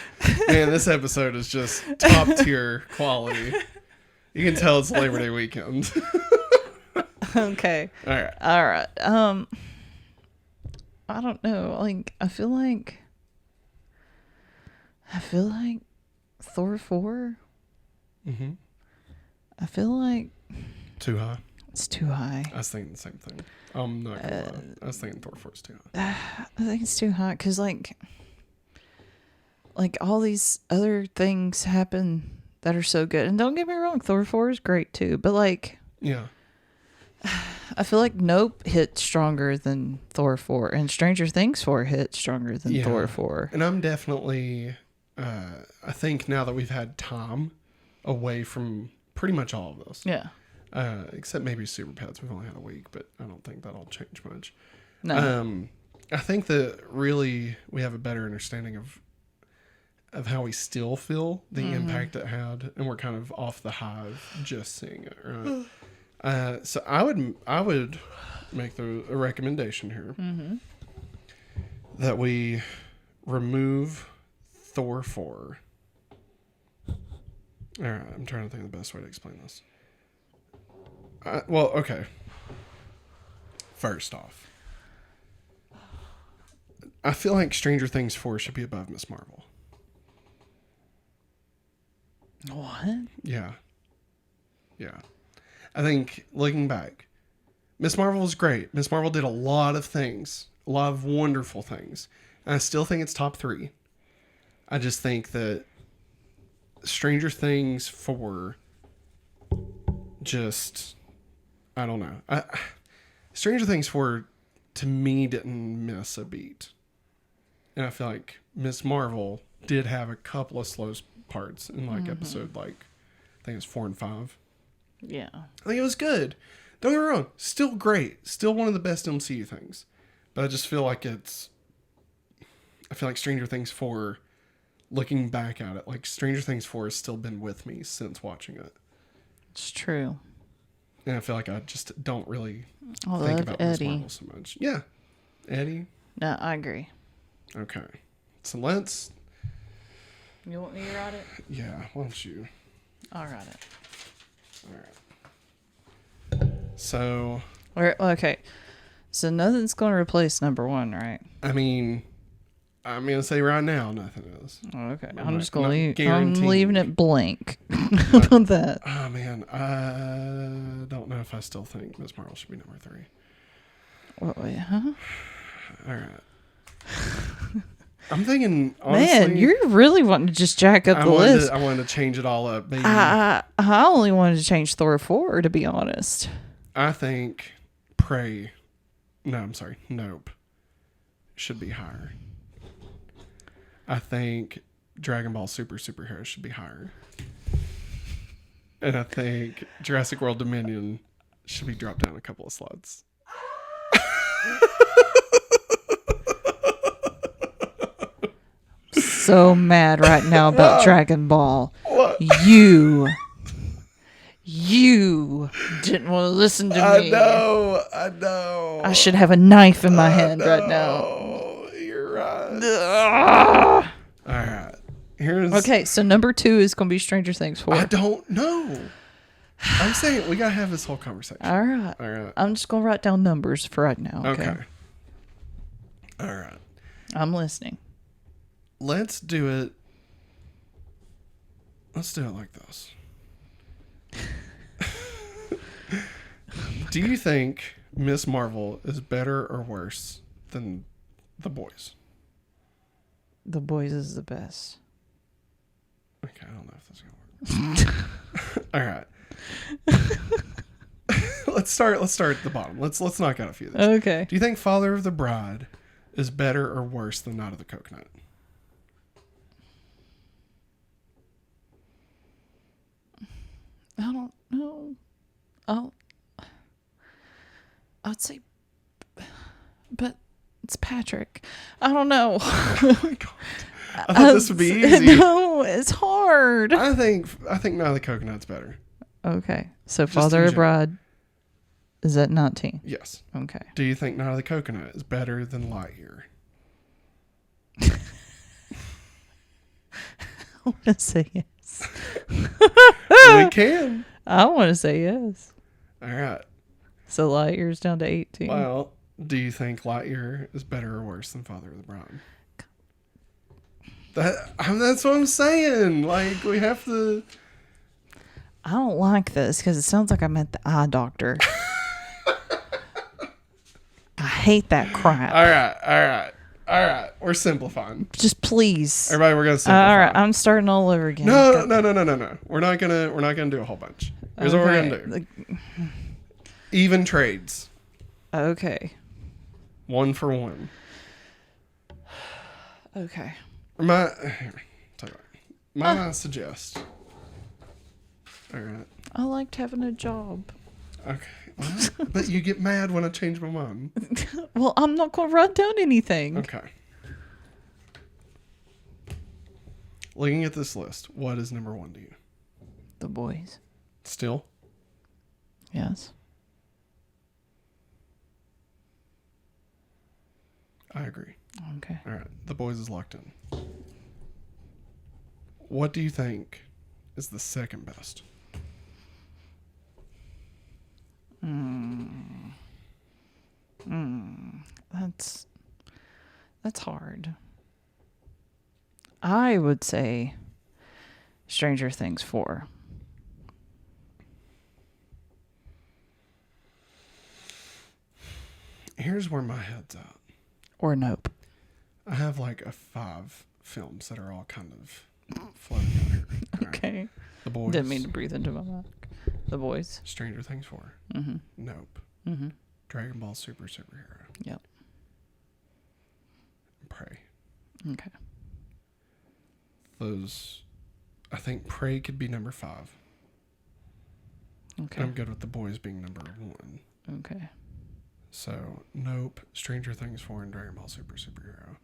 Man, this episode is just top tier quality. You can tell it's Labor Day weekend. Okay. All right. All right. I don't know. Like, I feel like Thor 4. Mm-hmm. I feel like Too high. it's too high. I was thinking the same thing. I'm not gonna lie. I was thinking Thor 4 is too high. I think it's too high because like all these other things happen that are so good. And don't get me wrong, Thor 4 is great too. But like, Yeah. I feel like Nope hit stronger than Thor 4, and Stranger Things 4 hit stronger than Thor 4. And I'm definitely, I think now that we've had time away from pretty much all of this. Yeah. Except maybe Super Pets. We've only had a week, but I don't think that'll change much. No. I think that really we have a better understanding of how we still feel the impact it had, and we're kind of off the hive just seeing it. Right? So I would make a recommendation here that we remove Thor 4. All right, I'm trying to think of the best way to explain this. Well, okay. First off, I feel like Stranger Things 4 should be above Miss Marvel. What? Yeah. I think, looking back, Miss Marvel was great. Miss Marvel did a lot of things, a lot of wonderful things. And I still think it's top 3. I just think that Stranger Things 4 just, I don't know. Stranger Things 4, to me, didn't miss a beat. And I feel like Miss Marvel did have a couple of slow parts in like episode, like, I think it was 4 and 5. Yeah. I think it was good. Don't get me wrong. Still great. Still one of the best MCU things. But I just feel like I feel like Stranger Things 4, looking back at it, like Stranger Things 4 has still been with me since watching it. It's true. And I feel like I just don't really I think love about Miss Eddie. Marvel so much. Yeah. Eddie. No, I agree. Okay. So let's... You want me to write it? Yeah, why don't you... I'll write it. All right. So... Okay. So nothing's going to replace number 1, right? I mean... I'm going to say right now, nothing is. Oh, okay. I'm I'm not- just going to not leave. I'm guaranteeing. leaving it blank. How about that? Oh, man. I don't know if I still think Miss Marvel should be number 3. Wait, huh? All right. I'm thinking, honestly... Man, you're really wanting to just jack up the list. I wanted to change it all up, baby. I only wanted to change Thor 4, to be honest. I think Prey... No, I'm sorry. Nope. Should be higher. I think Dragon Ball Superhero should be higher. And I think Jurassic World Dominion should be dropped down a couple of slots. so mad right now about Dragon Ball. What? You didn't want to listen to me. I know. I should have a knife in my hand right now. Oh, you're right. All right. Okay, so number 2 is going to be Stranger Things 4. I don't know. I'm saying we got to have this whole conversation. All right. I'm just going to write down numbers for right now. Okay. All right. I'm listening. Let's do it like this. Do you think Miss Marvel is better or worse than The Boys? The Boys is the best. Okay, I don't know if that's gonna work. All right. Let's start at the bottom. Let's knock out a few of these. Okay. Do you think Father of the Bride is better or worse than Night of the Coconut? I don't know. I'd say, but it's Patrick. I don't know. Oh my God. I thought this would be easy. No, it's hard. I think Night of the Coconut's better. Okay. So Just Father in of Bride is at 19. Yes. Okay. Do you think Night of the Coconut is better than Lightyear? I want to say yes. We can. I want to say yes. All right. So Lightyear's down to 18. Well, do you think Lightyear is better or worse than Father of the Bride? That's what I'm saying. Like, we have to... I don't like this because it sounds like I'm at the eye doctor. I hate that crap. All right. We're simplifying. Just please. Everybody, we're going to simplify. All right, I'm starting all over again. No. We're not gonna do a whole bunch. Here's what we're gonna do. Even trades. Okay. 1 for 1. Okay. I suggest. All right. I liked having a job. Okay. Well, but you get mad when I change my mind. Well, I'm not going to write down anything. Okay. Looking at this list, what is number 1 to you? The Boys. Still? Yes. I agree. Okay. All right. The Boys is locked in. What do you think is the second best? That's hard. I would say Stranger Things 4. Here's where my head's at. Or Nope. I have like 5 films that are all kind of floating out here. Okay. Right. The Boys. Didn't mean to breathe into my mic. The Boys. Stranger Things 4. Mm-hmm. Nope. Mm-hmm. Dragon Ball Superhero. Yep. Prey. Okay. I think Prey could be number 5. Okay. I'm good with The Boys being number 1. Okay. So, Nope, Stranger Things 4, and Dragon Ball Superhero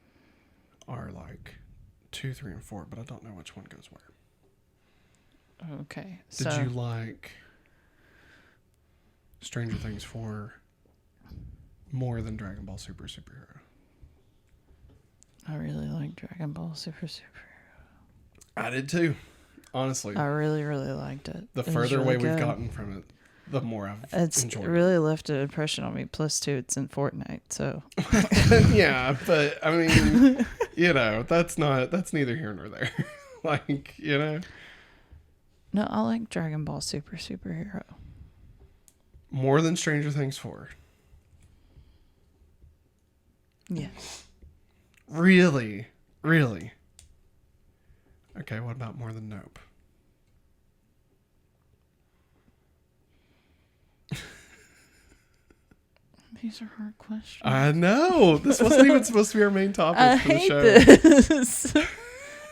are like 2, 3, and 4, but I don't know which one goes where. Okay. Did you like Stranger Things 4 more than Dragon Ball Superhero? I really like Dragon Ball Superhero. I did too, honestly. I really, really liked it. The further away we've gotten from it, the more I've enjoyed it. Really left an impression on me. Plus, too, it's in Fortnite, so. Yeah, but I mean, that's neither here nor there. Like, No, I like Dragon Ball Superhero. More than Stranger Things 4. Yes. Really? Really? Okay, what about more than Nope? These are hard questions. I know. This wasn't even supposed to be our main topic I for the hate show. this.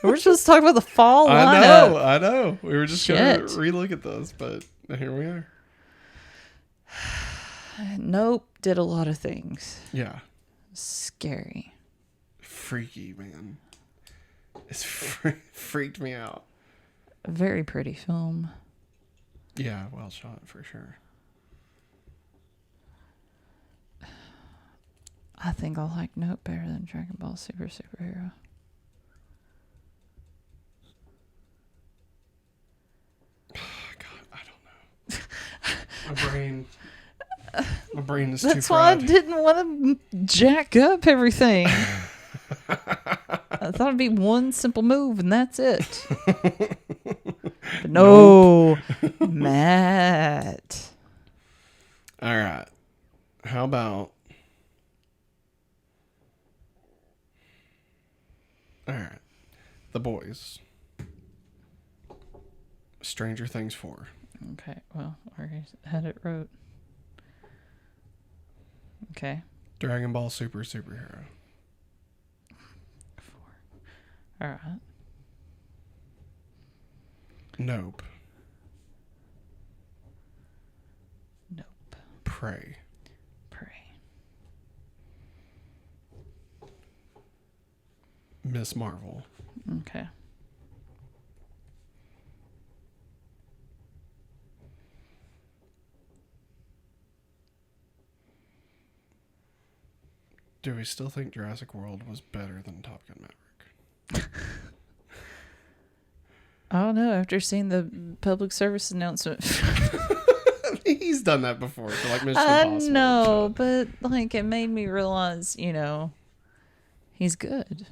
We're supposed to talk about the fall lineup. I know. We were just going to relook at those, but here we are. Nope. Did a lot of things. Yeah. Scary. Freaky, man. It's freaked me out. A very pretty film. Yeah, well shot for sure. I think I'll like Nope better than Dragon Ball Superhero. God, I don't know. My brain is too That's why fried. I didn't want to jack up everything. I thought it'd be one simple move and that's it. But no, Matt. All right. How about... All right. The Boys. Stranger Things 4. Okay, well, I already had it wrote. Okay. Dragon Ball Superhero. 4. All right. Nope. Nope. Prey. Miss Marvel. Okay. Do we still think Jurassic World was better than Top Gun Maverick? I don't know. After seeing the public service announcement, He's done that before for like Mission I Impossible. know, but like it made me realize, he's good.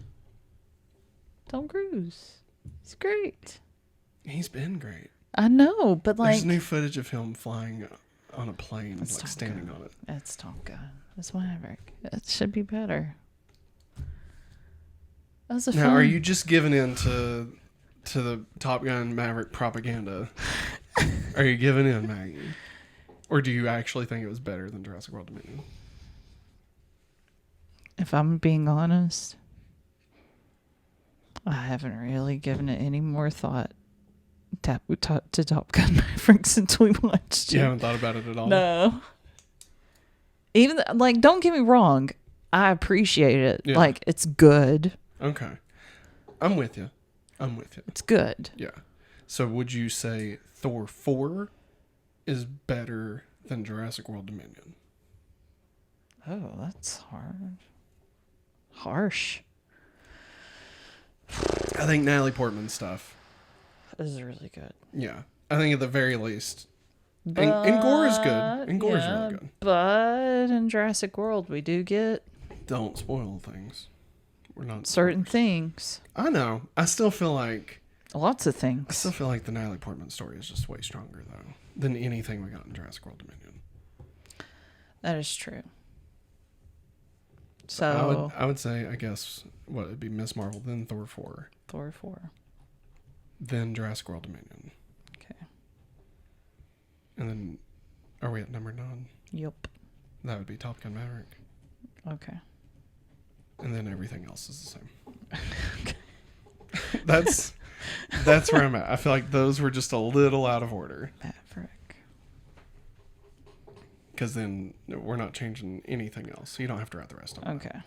Tom Cruise, he's great. He's been great. I know, but like There's new footage of him flying on a plane, That's like Top standing Gun. on it. That's Top Gun. That's Maverick. It should be better. That was a Now, fun. are you just giving in to the Top Gun Maverick propaganda? Are you giving in, Maggie? Or do you actually think it was better than Jurassic World Dominion? If I'm being honest, I haven't really given it any more thought to Top Gun Maverick since we watched it. You haven't thought about it at all? No. Even don't get me wrong, I appreciate it. Yeah. Like it's good. Okay. I'm with you. It's good. Yeah. So would you say Thor 4 is better than Jurassic World Dominion? Oh, that's hard. Harsh. I think Natalie Portman's stuff. This is really good. Yeah. I think at the very least. And Gore is good. And Gore is really good. But in Jurassic World, we do get Don't spoil things. We're not certain spoilers. things. I know. I still feel like Lots of things. the Natalie Portman story is just way stronger though than anything we got in Jurassic World Dominion. That is true. So I would say, I guess, what it'd be Miss Marvel, then Thor 4, Thor 4. then Jurassic World Dominion, Okay. and then are we at number 9? Yup. That would be Top Gun Maverick, Okay. and then everything else is the same. That's where I'm at. I feel like those were just a little out of order. Maverick. Because then we're not changing anything else. So you don't have to write the rest of them. Okay.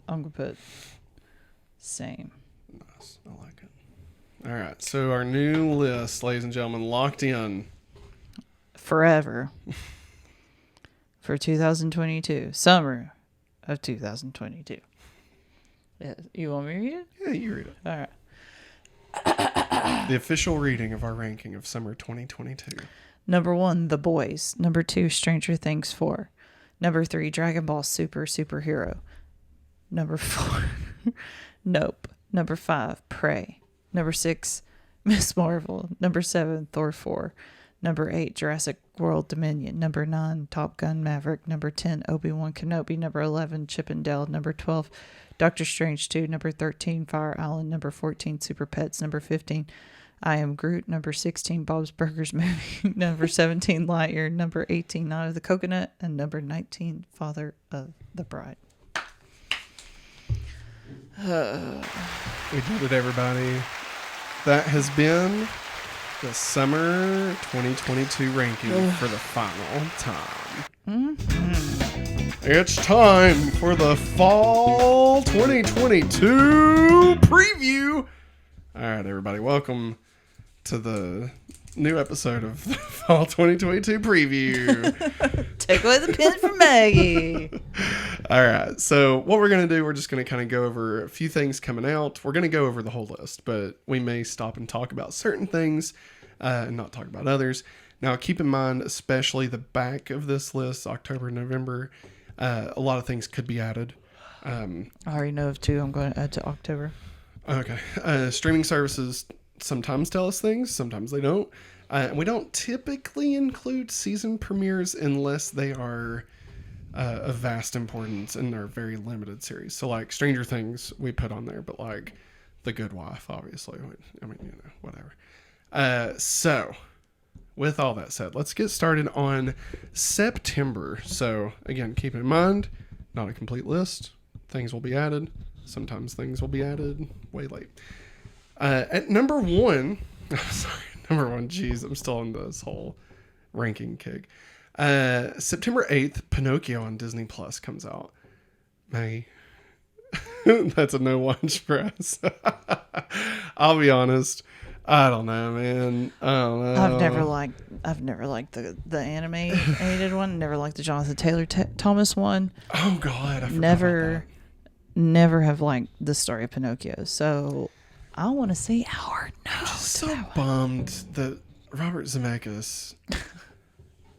I'm going to put same. Nice. I like it. All right. So our new list, ladies and gentlemen, locked in. Forever. For 2022. Summer of 2022. Yeah, you want me to read it? Yeah, you read it. All right. The official reading of our ranking of summer 2022. Number 1, The Boys. Number 2, Stranger Things 4. Number 3, Dragon Ball Superhero. Number 4, Nope. Number 5, Prey. Number 6, Miss Marvel. Number 7, Thor 4. Number 8, Jurassic World Dominion. Number 9, Top Gun Maverick. Number 10, Obi-Wan Kenobi. Number 11, Chip and Dale. Number 12, Doctor Strange 2. Number 13, Fire Island. Number 14, Super Pets. Number 15, I Am Groot. Number 16, Bob's Burgers Movie. Number 17, Lightyear. Number 18, Night of the Coconut. And number 19, Father of the Bride. We did it, everybody. That has been the summer 2022 ranking for the final time. It's time for the fall 2022 preview. All right, everybody, welcome to the new episode of the Fall 2022 preview. Take away the pen from Maggie. All right, so what we're going to do, we're just going to kind of go over a few things coming out. We're going to go over the whole list, but we may stop and talk about certain things and not talk about others. Now, keep in mind, especially the back of this list, October and November, a lot of things could be added. I already know of two I'm going to add to October. Okay. Streaming services sometimes tell us things, sometimes they don't. And we don't typically include season premieres unless they are of vast importance and they're very limited series. So, like, Stranger Things, we put on there, but, like, The Good Wife, obviously. I mean, you know, whatever. So, with all that said, let's get started on September. So, again, keep in mind, not a complete list. Things will be added. Sometimes things will be added way late. At number one, geez, I'm still on this whole ranking kick. September 8th, Pinocchio on Disney Plus comes out. Maggie, that's a no watch for us. I'll be honest. I don't know, man. I don't know. I've never liked the animated one. Never liked the Jonathan Taylor Thomas one. Oh God, I forgot about that. Never have liked the story of Pinocchio. So I want to see Howard. No, I'm just so bummed that Robert Zemeckis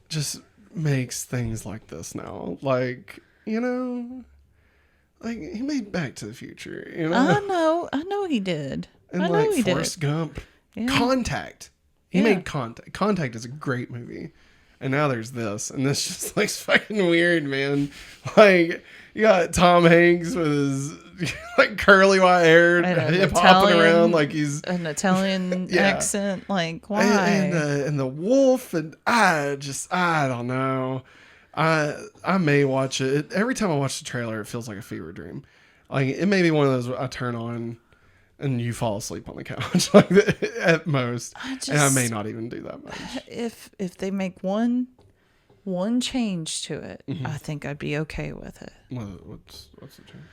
just makes things like this now. Like, you know, like he made Back to the Future. You know, I know he did. And I know like he Forrest did. Gump, Yeah. Contact. He Yeah. made Contact. Contact is a great movie. And now there's this, and this just looks fucking weird, man. Like, you got Tom Hanks with his like curly white hair, hip hopping around like he's an Italian Yeah. accent. Like, why? and the wolf, and I don't know. I may watch it. Every time I watch the trailer, it feels like a fever dream. Like, it may be one of those I turn on and you fall asleep on the couch, like at most. And I may not even do that much. If they make one change to it, I think I'd be okay with it. What's the change?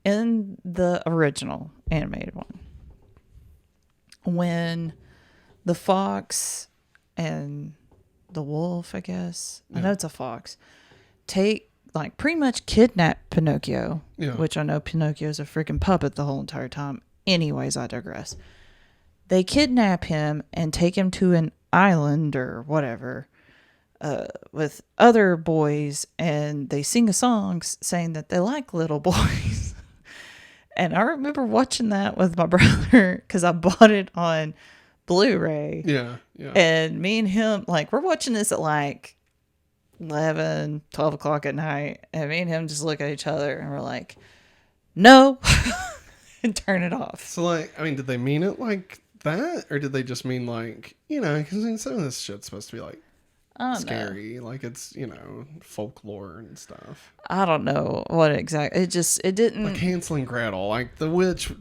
In the original animated one, when the fox and the wolf, I guess, I know it's a fox, pretty much kidnap Pinocchio, which I know Pinocchio's a freaking puppet the whole entire time. Anyways, I digress. They kidnap him and take him to an island or whatever with other boys, and they sing a song saying that they like little boys. And I remember watching that with my brother because I bought it on Blu-ray. Yeah. And me and him, like, we're watching this at like 11, 12 o'clock at night, and me and him just look at each other and we're like, no, and turn it off. So, like, I mean, did they mean it like that, or did they just mean like, you know, because some of this shit's supposed to be like scary, like it's, you know, folklore and stuff. I don't know what exactly. It didn't like Hansel and Gretel, like the witch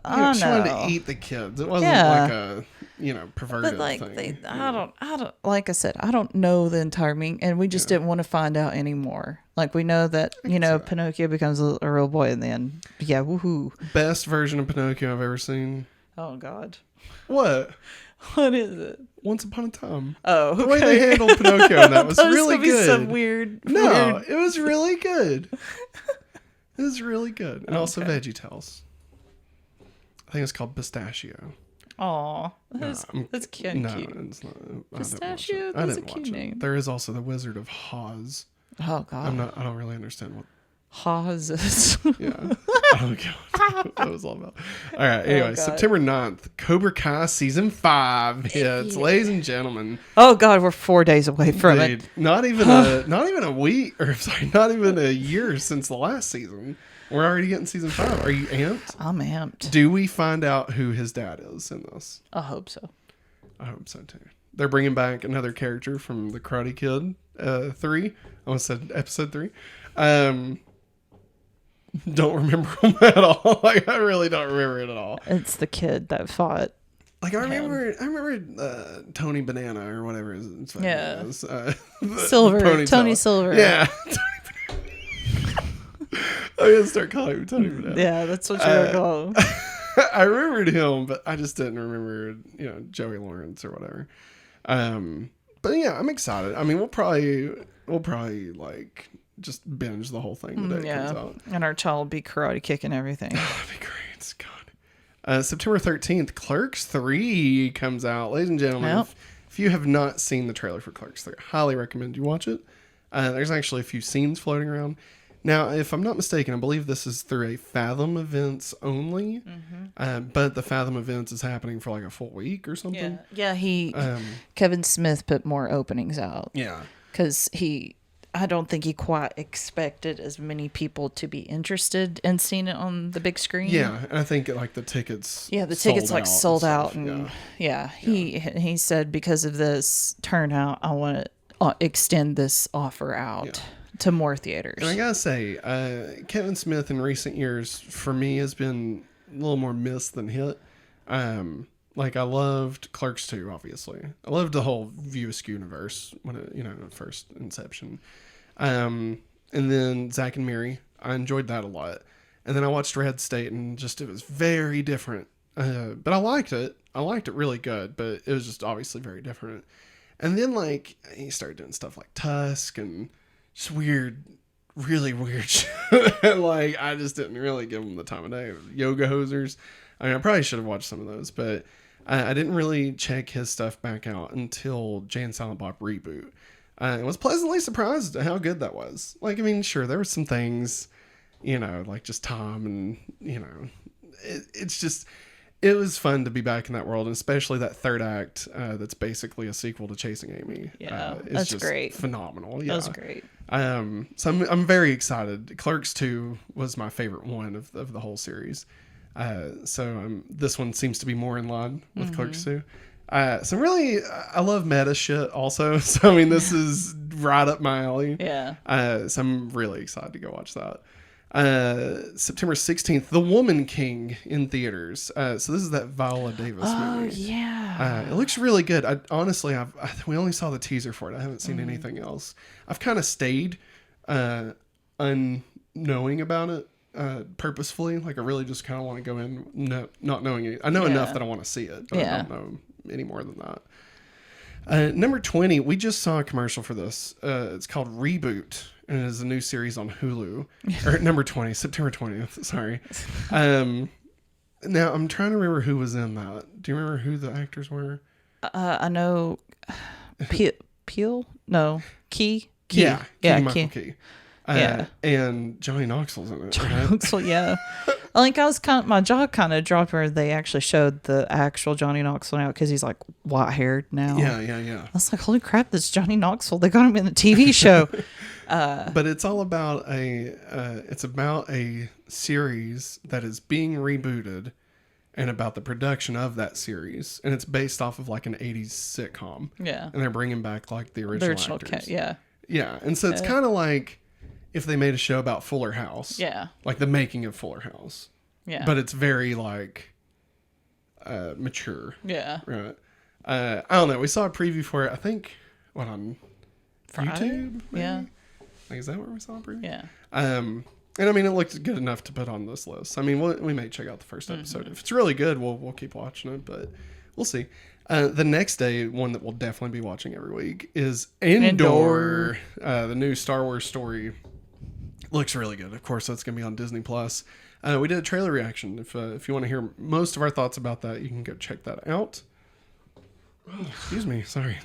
trying to eat the kids. It wasn't like a, you know, perverted but like thing. I don't like I said, I don't know the entire meaning, and we just didn't want to find out anymore. Like, we know that, you know, Pinocchio becomes a real boy in the end. Yeah, woohoo. Best version of Pinocchio I've ever seen. Oh God. What is it? Once Upon a Time. Oh, okay. The way they handled Pinocchio in that was really good. Some weird. It was really good. It was really good. And also VeggieTales. I think it's called Pistachio. Aw, that's cute. No, it's not. Pistachio, that's a cute name. There is also the Wizard of Oz. Oh God. I don't really understand what Oz is. Yeah. I don't know what that was all about. All right. Anyway, September 9th, Cobra Kai season 5 hits, ladies and gentlemen. Oh God, we're 4 days away from it. Not even a week, or sorry, not even a year since the last season. We're already getting season 5. Are you amped? I'm amped. Do we find out who his dad is in this? I hope so. I hope so too. They're bringing back another character from the Karate Kid 3. I almost said episode 3. Don't remember him at all. Like, I really don't remember it at all. It's the kid that fought. Like, I remember Tony Banana or whatever his name is. Silver. Tony Silver. Yeah. I'm gonna start calling him Tony Manero. Yeah, that's what you're going to call him. I remembered him, but I just didn't remember, Joey Lawrence or whatever. But yeah, I'm excited. I mean, we'll probably like just binge the whole thing the day it comes out. And our child will be karate kicking everything. That'd be great. God. September 13th, Clerks 3 comes out. Ladies and gentlemen, if you have not seen the trailer for Clerks 3, I highly recommend you watch it. There's actually a few scenes floating around. Now, if I'm not mistaken, I believe this is through a Fathom Events only, but the Fathom Events is happening for like a full week or something. Yeah, Kevin Smith put more openings out. Yeah. Because I don't think he quite expected as many people to be interested in seeing it on the big screen. Yeah, and I think like the tickets. Yeah, the tickets like sold out, and he said because of this turnout, I want to extend this offer out to more theaters. And I gotta say, Kevin Smith in recent years for me has been a little more missed than hit. Like I loved Clerks 2, obviously. I loved the whole View Askew universe when it, first inception. And then Zack and Miri, I enjoyed that a lot. And then I watched Red State and it was very different. But I liked it. I liked it really good, but it was just obviously very different. And then like he started doing stuff like Tusk and just weird, really weird shit. Like I just didn't really give him the time of day. Yoga Hosers. I mean, I probably should have watched some of those, but I didn't really check his stuff back out until Jay and Silent Bob Reboot. I was pleasantly surprised at how good that was. Like, I mean, sure, there were some things, like just Tom and, it was fun to be back in that world, and especially that third act that's basically a sequel to Chasing Amy. Yeah, it's that's just great. Phenomenal. Yeah. That was great. So I'm very excited. Clerks 2 was my favorite one of the whole series. So this one seems to be more in line with Clerks 2. So really, I love meta shit also. So, I mean, this is right up my alley. Yeah. So I'm really excited to go watch that. September 16th, The Woman King in theaters. So this is that Viola Davis movie. Oh, yeah. It looks really good. Honestly, we only saw the teaser for it. I haven't seen anything else. I've kind of stayed unknowing about it. Purposefully, like I really just kind of want to go in not knowing it. I know enough that I want to see it, but I don't know any more than that. Number 20, we just saw a commercial for this. It's called Reboot, and it is a new series on Hulu. Or number 20, September 20th. Sorry. Now I'm trying to remember who was in that. Do you remember who the actors were? I know Peel? No. Key? Yeah, Key. Key. And Johnny Knoxville's in it. Johnny Knoxville, yeah. I think my jaw kind of dropped where they actually showed the actual Johnny Knoxville now because he's like white haired now. Yeah. I was like, holy crap, that's Johnny Knoxville. They got him in the TV show. But it's all about a series that is being rebooted and about the production of that series. And it's based off of like an 80s sitcom. Yeah. And they're bringing back like the original actors. Yeah. Yeah. And so it's kind of like if they made a show about Fuller House. Yeah. Like the making of Fuller House. Yeah. But it's very like mature. Yeah. Right. I don't know. We saw a preview for it, I think, on Friday? YouTube? Maybe? Yeah. Like, is that where we saw a preview? Yeah. And I mean, it looked good enough to put on this list. I mean, we may check out the first episode. If it's really good, we'll keep watching it, but we'll see. The next day, one that we'll definitely be watching every week is Andor. The new Star Wars story. Looks really good. Of course, that's going to be on Disney Plus. We did a trailer reaction. If you want to hear most of our thoughts about that, you can go check that out. Oh, excuse me. Sorry.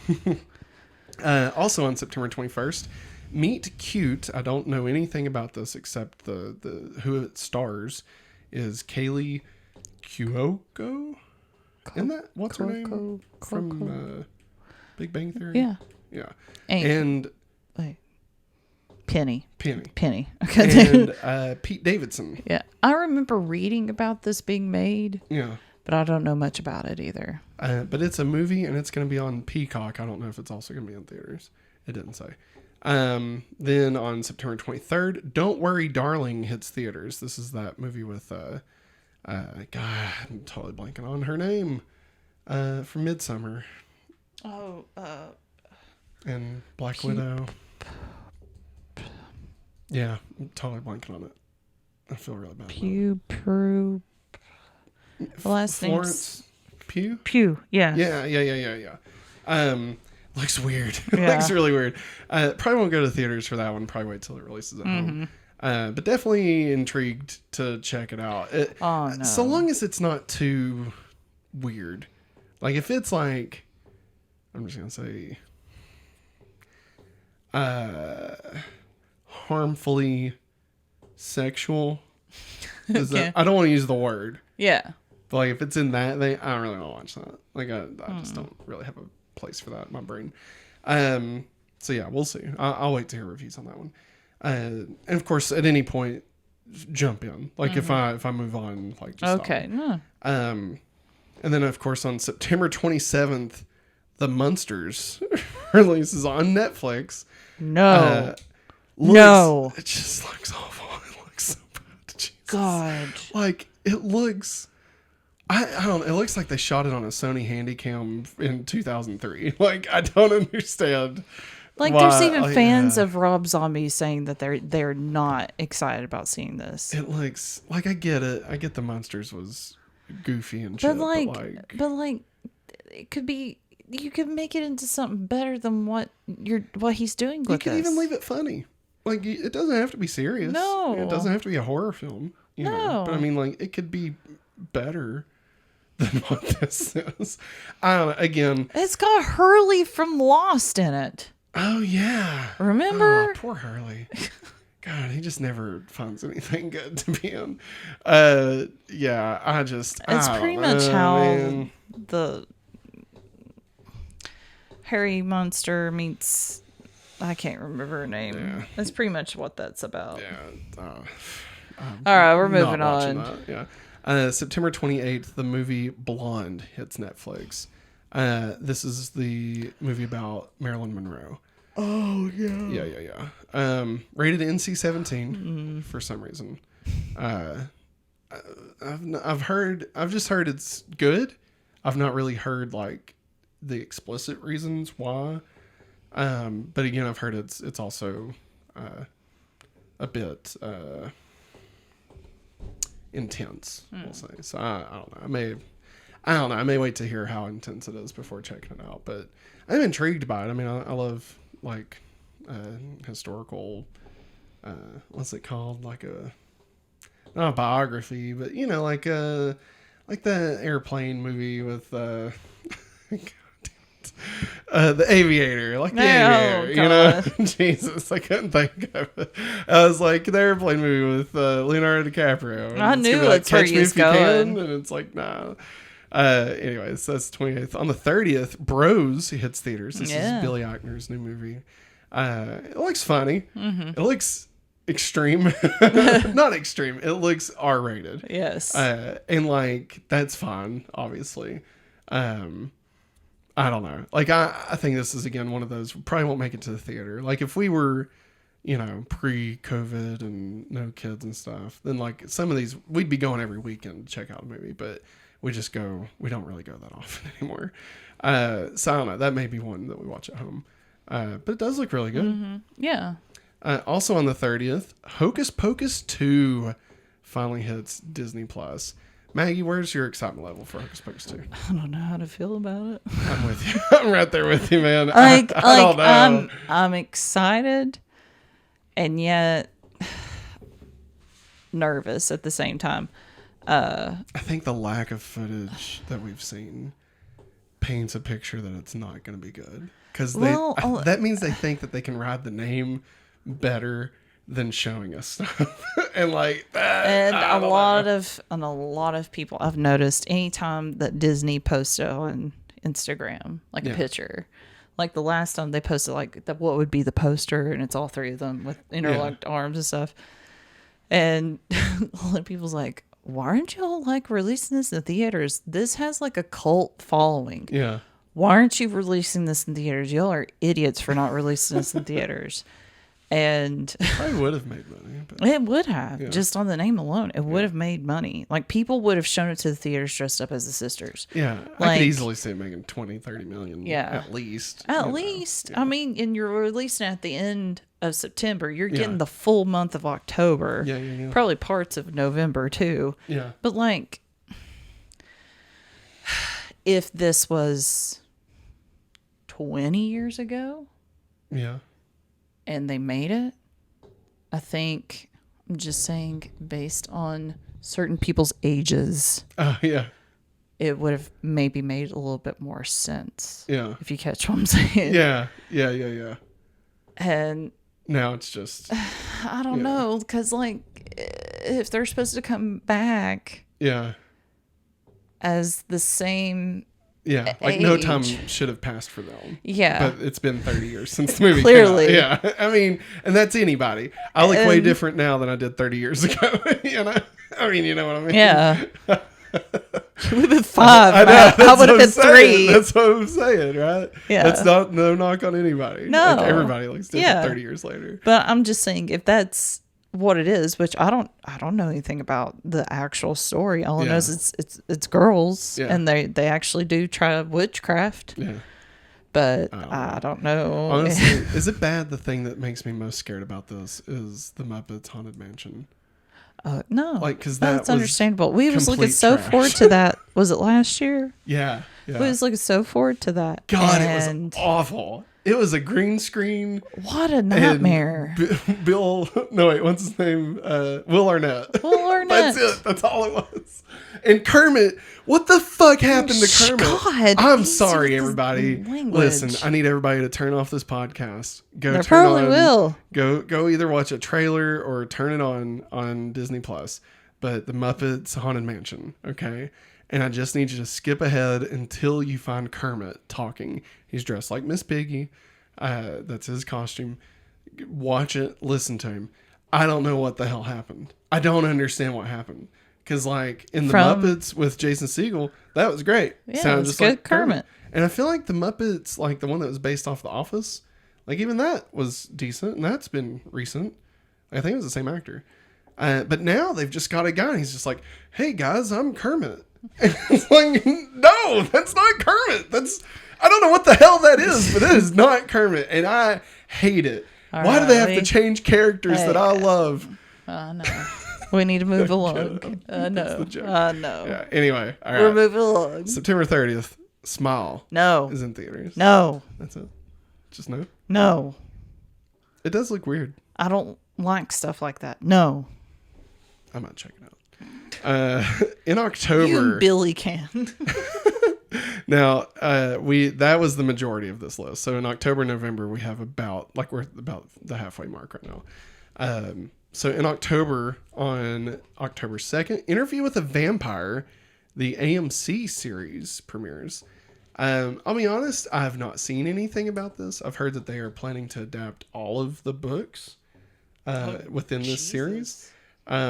Also on September 21st, Meet Cute. I don't know anything about this except the who it stars is Kaylee Cuoco. Isn't that what's her name from Big Bang Theory? Yeah. Yeah. And wait. Penny. Okay. And Pete Davidson. Yeah. I remember reading about this being made. Yeah. But I don't know much about it either. But it's a movie and it's going to be on Peacock. I don't know if it's also going to be in theaters. It didn't say. Then on September 23rd, Don't Worry, Darling hits theaters. This is that movie with, God, I'm totally blanking on her name, from Midsummer. Oh, and Black Widow. Yeah, I'm totally blanking on it. I feel really bad. Pew. The last name. Florence Pugh? Pew. Yeah. Yeah. Looks weird. Yeah. Looks really weird. Probably won't go to theaters for that one. Probably wait till it releases at home. But definitely intrigued to check it out. No. So long as it's not too weird. Like if it's like, I'm just gonna say, harmfully sexual. Okay. I don't want to use the word. Yeah. But like if it's in that thing, I don't really want to watch that. Like I just don't really have a place for that in my brain. So yeah, we'll see. I'll wait to hear reviews on that one. And of course, at any point, jump in. Like if I move on, like just okay. Stop. And then of course on September 27th, The Munsters releases on Netflix. No. It just looks awful. It looks so bad. Jesus. God. Like it looks. I don't. It looks like they shot it on a Sony Handycam in 2003. Like I don't understand. Like there's even fans of Rob Zombie saying that they're not excited about seeing this. It looks like I get it. I get the Monsters was goofy and shit. But like, it could be. You could make it into something better than what he's doing with this. You could even leave it funny. Like it doesn't have to be serious. No, it doesn't have to be a horror film. You know? But I mean, like it could be better than what this is. I don't know. Again, it's got Hurley from Lost in it. Oh remember? Remember? Oh, poor Hurley. God, he just never finds anything good to be in. Yeah, it's pretty much how the Harry Munster meets. I can't remember her name. Yeah. That's pretty much what that's about. Yeah. All right, we're moving on. That, yeah. September 28th, the movie Blonde hits Netflix. This is the movie about Marilyn Monroe. Oh yeah. Yeah. Rated NC-17 for some reason. I've just heard it's good. I've not really heard like the explicit reasons why. But again, I've heard it's also a bit intense. We'll say. So I don't know. I may wait to hear how intense it is before checking it out. But I'm intrigued by it. I mean, I love like historical. What's it called? Like not a biography, but you know, like the airplane movie with the Aviator, like the Aviator, you know. Jesus, I couldn't think of it. I was like the airplane movie with Leonardo DiCaprio. I knew that's where he was going, and it's like nah. Anyways, that's 28th. On the 30th, Bros hits theaters. This is Billy Eichner's new movie. It looks funny. It looks extreme. Not extreme. It looks R-rated. Yes. And like that's fine, obviously. I don't know. Like I think this is again one of those probably won't make it to the theater. Like if we were, you know, pre-COVID and no kids and stuff, then like some of these we'd be going every weekend to check out a movie, but we don't really go that often anymore. So I don't know. That may be one that we watch at home. But it does look really good. Mm-hmm. Yeah. Also on the 30th, Hocus Pocus 2 finally hits Disney Plus. Maggie, where's your excitement level for Hocus Pocus 2? I don't know how to feel about it. I'm with you. I'm right there with you, man. I don't know. I'm excited and yet nervous at the same time. I think the lack of footage that we've seen paints a picture that it's not going to be good. Because that means they think that they can ride the name better than showing us stuff. And like that. And a lot of people I've noticed anytime that Disney posted on Instagram, like a picture, like the last time they posted like what would be the poster, and it's all three of them with interlocked arms and stuff. And a lot of people's like, why aren't y'all like releasing this in theaters? This has like a cult following. Yeah. Why aren't you releasing this in theaters? Y'all are idiots for not releasing this in theaters. And probably would have made money. But, it would have, just on the name alone. It would have made money. Like, people would have shown it to the theaters dressed up as the sisters. Yeah, like, I could easily see it making 20, 30 million. Yeah, at least. At least. I mean, and you're releasing at the end of September. You're getting Yeah. the full month of October. Yeah. Probably parts of November too. Yeah. But like, if this was 20 years ago, Yeah. and they made it, I think, I'm just saying, based on certain people's ages, Yeah. it would have maybe made a little bit more sense. Yeah. If you catch what I'm saying. Yeah. And now it's just, I don't know, because like, if they're supposed to come back yeah. as the same Yeah, like no age. time should have passed for them. Yeah. But it's been 30 years since the movie Clearly. came out. Yeah. I mean, and that's anybody. I look way different now than I did 30 years ago. You know? I mean, you know what I mean? Yeah. You would have been 5. I know, I that's would have what been I'm saying. 3. That's what I'm saying, right? Yeah. That's not no knock on anybody. No. Like, everybody looks different Yeah. 30 years later. But I'm just saying, if that's what it is, which I don't know anything about the actual story. All I know is it's girls, and they actually do try witchcraft. Yeah. But I don't know. Honestly, is it bad? The thing that makes me most scared about this is the Muppets Haunted Mansion. No, Like, because that's understandable. We was looking complete so trash. forward to that. Was it last year? Yeah. We was looking so forward to that. God, and it was awful. It was a green screen. What a nightmare. Bill, no wait, what's his name? Will Arnett. Will Arnett. That's it. That's all it was. And Kermit, what the fuck happened to Kermit? God, I'm sorry, everybody. language. Listen, I need everybody to turn off this podcast. Go They turn probably on. will. Go either watch a trailer or turn it on Disney Plus. But the Muppets Haunted Mansion, okay? And I just need you to skip ahead until you find Kermit talking. He's dressed like Miss Piggy. That's his costume. Watch it. Listen to him. I don't know what the hell happened. I don't understand what happened. Because, like, in the Muppets with Jason Segel, that was great. Yeah, Sounded it's just good like Kermit. And I feel like the Muppets, like the one that was based off The Office, like even that was decent. And that's been recent. I think it was the same actor. But now they've just got a guy and he's just like, hey guys, I'm Kermit. And it's like, no, that's not Kermit. I don't know what the hell that is, but it is not Kermit. And I hate it. Why do they have to change characters that I love? No. We need to move along. No. Yeah, anyway. All right. We're moving along. September 30th, Smile. No. Is in theaters. No. That's it. Just no? No. It does look weird. I don't like stuff like that. No. I might check it out. In October, You and Billy can. now that was the majority of this list. So in October, November, we have we're about the halfway mark right now. So in October, on October 2nd, Interview with a Vampire, the AMC series premieres. I'll be honest, I have not seen anything about this. I've heard that they are planning to adapt all of the books within this series. I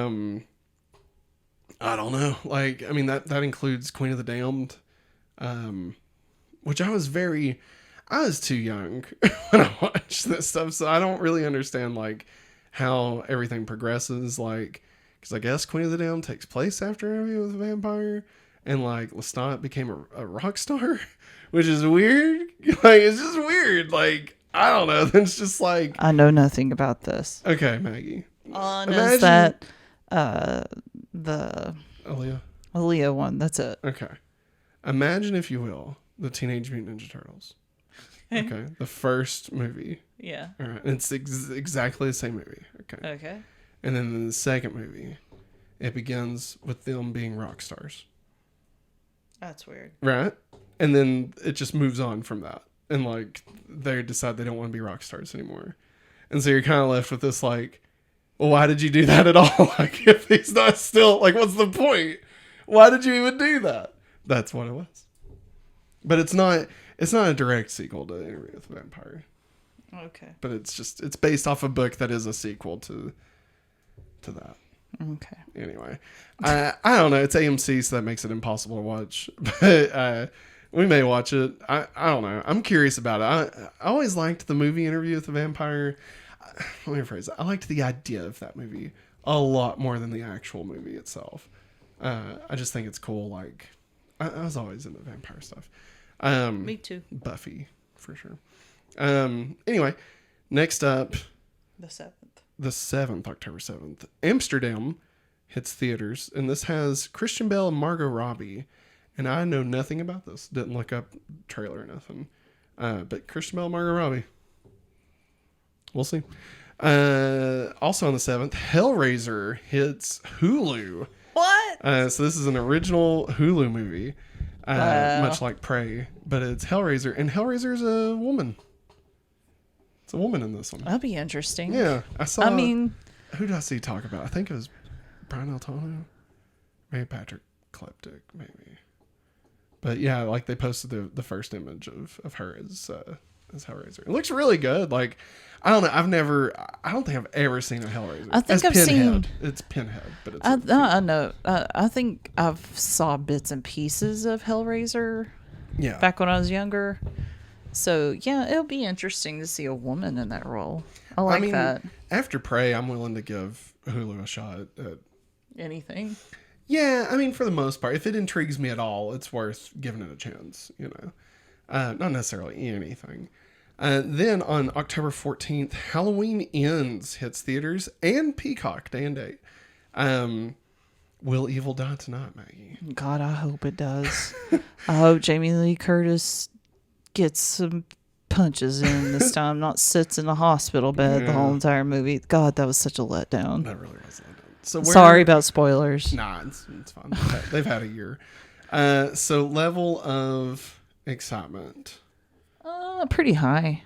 don't know. Like, I mean, that includes Queen of the Damned, which I was too young when I watched this stuff, so I don't really understand, like, how everything progresses, like, because I guess Queen of the Damned takes place after Interview with a Vampire, and, like, Lestat became a rock star, which is weird. Like, it's just weird. Like, I don't know. It's just like... I know nothing about this. Okay, Maggie. Is that the Aaliyah one? That's it. Okay. Imagine, if you will, the Teenage Mutant Ninja Turtles. Okay. The first movie. Yeah. All right. It's exactly the same movie. Okay. Okay. And then in the second movie, it begins with them being rock stars. That's weird. Right? And then it just moves on from that. And, like, they decide they don't want to be rock stars anymore. And so you're kind of left with this, like, well, why did you do that at all? Like, if he's not still, like, what's the point? Why did you even do that? That's what it was. But it's not a direct sequel to Interview with a Vampire. Okay. But it's based off a book that is a sequel to that. Okay. Anyway, I don't know. It's AMC, so that makes it impossible to watch. But we may watch it. I don't know. I'm curious about it. I always liked the movie Interview with the Vampire. let me rephrase that. I liked the idea of that movie a lot more than the actual movie itself. I just think it's cool. Like, I was always into vampire stuff. Me too. Buffy, for sure. Anyway, next up, The 7th, October 7th, Amsterdam hits theaters, and this has Christian Bale and Margot Robbie. And I know nothing about this. Didn't look up trailer or nothing. But Christian Bale and Margot Robbie. We'll see. Also on the 7th, Hellraiser hits Hulu. What? So this is an original Hulu movie. Wow. Much like Prey. But it's Hellraiser. And Hellraiser's a woman. It's a woman in this one. That'd be interesting. Yeah. I mean, who did I see talk about? I think it was Brian Altano. Maybe Patrick Kleptic. Maybe. But yeah, like they posted the first image of her as Hellraiser. It looks really good. Like, I don't know. I don't think I've ever seen a Hellraiser. I think I've Pinhead. seen. It's Pinhead, but it's. I know. I think I've saw bits and pieces of Hellraiser. Yeah. Back when I was younger. So yeah, it'll be interesting to see a woman in that role. I like that. After Prey, I'm willing to give Hulu a shot at Anything. Yeah, I mean, for the most part, if it intrigues me at all, it's worth giving it a chance, you know. Not necessarily anything. Then on October 14th, Halloween Ends hits theaters and Peacock, day and date. Will Evil Die Tonight, Maggie? God, I hope it does. I hope Jamie Lee Curtis gets some punches in this time, not sits in a hospital bed the whole entire movie. God, that was such a letdown. That really was a letdown. So sorry about spoilers. Nah, it's fine. They've had a year. So level of excitement. Pretty high,